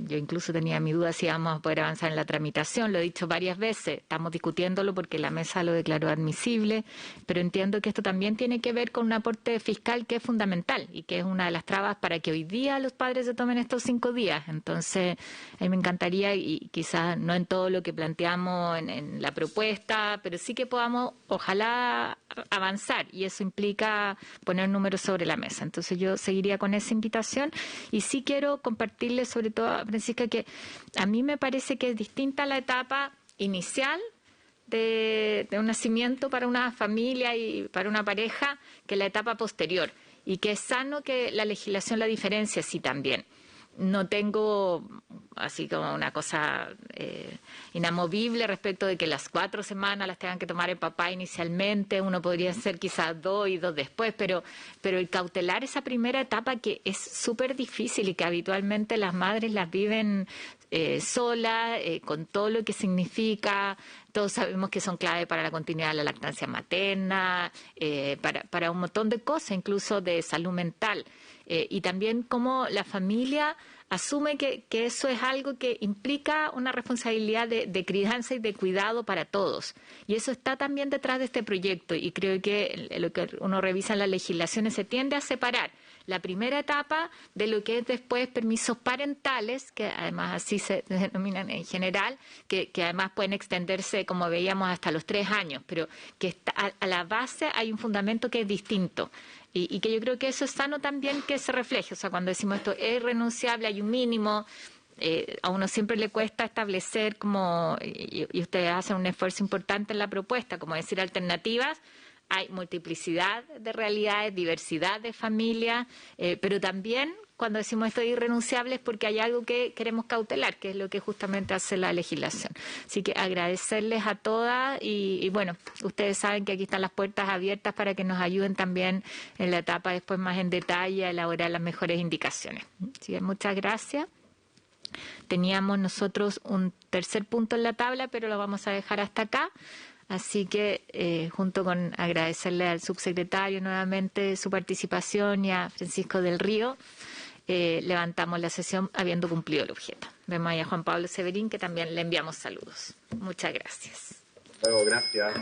yo incluso tenía mi duda si íbamos a poder avanzar en la tramitación, lo he dicho varias veces, estamos discutiéndolo porque la mesa lo declaró admisible, pero entiendo que esto también tiene que ver con un aporte fiscal que es fundamental y que es una de las trabas para que hoy día los padres se tomen estos 5 días. Entonces, a mí me encantaría, y quizás no en todo lo que planteamos en la propuesta, pero sí que podamos, ojalá, avanzar, y eso implica poner números sobre la mesa. Entonces, yo seguiría con esa invitación, y sí quiero compartirle, sobre todo, Francisca, que a mí me parece que es distinta la etapa inicial de un nacimiento para una familia y para una pareja que la etapa posterior, y que es sano que la legislación la diferencie así también. No tengo así como una cosa inamovible respecto de que las 4 semanas las tengan que tomar el papá inicialmente, uno podría ser quizás 2 y 2 después, pero el cautelar esa primera etapa que es súper difícil y que habitualmente las madres las viven solas, con todo lo que significa. Todos sabemos que son clave para la continuidad de la lactancia materna, para un montón de cosas, incluso de salud mental. Y también cómo la familia asume que eso es algo que implica una responsabilidad de crianza y de cuidado para todos. Y eso está también detrás de este proyecto, y creo que lo que uno revisa en las legislaciones se tiende a separar la primera etapa de lo que es después permisos parentales, que además así se denominan en general, que además pueden extenderse, como veíamos, hasta los 3 años, pero que está, a la base hay un fundamento que es distinto. Y que yo creo que eso es sano también que se refleje. O sea, cuando decimos esto es irrenunciable, hay un mínimo, a uno siempre le cuesta establecer como, y ustedes hacen un esfuerzo importante en la propuesta, como decir alternativas. Hay multiplicidad de realidades, diversidad de familias, pero también cuando decimos esto es irrenunciable es porque hay algo que queremos cautelar, que es lo que justamente hace la legislación. Así que agradecerles a todas y bueno, ustedes saben que aquí están las puertas abiertas para que nos ayuden también en la etapa después más en detalle a elaborar las mejores indicaciones. Así que muchas gracias. Teníamos nosotros un tercer punto en la tabla, pero lo vamos a dejar hasta acá. Así que, junto con agradecerle al subsecretario nuevamente su participación y a Francisco del Río, levantamos la sesión habiendo cumplido el objeto. Vemos ahí a Juan Pablo Severín, que también le enviamos saludos. Muchas gracias. Luego, gracias.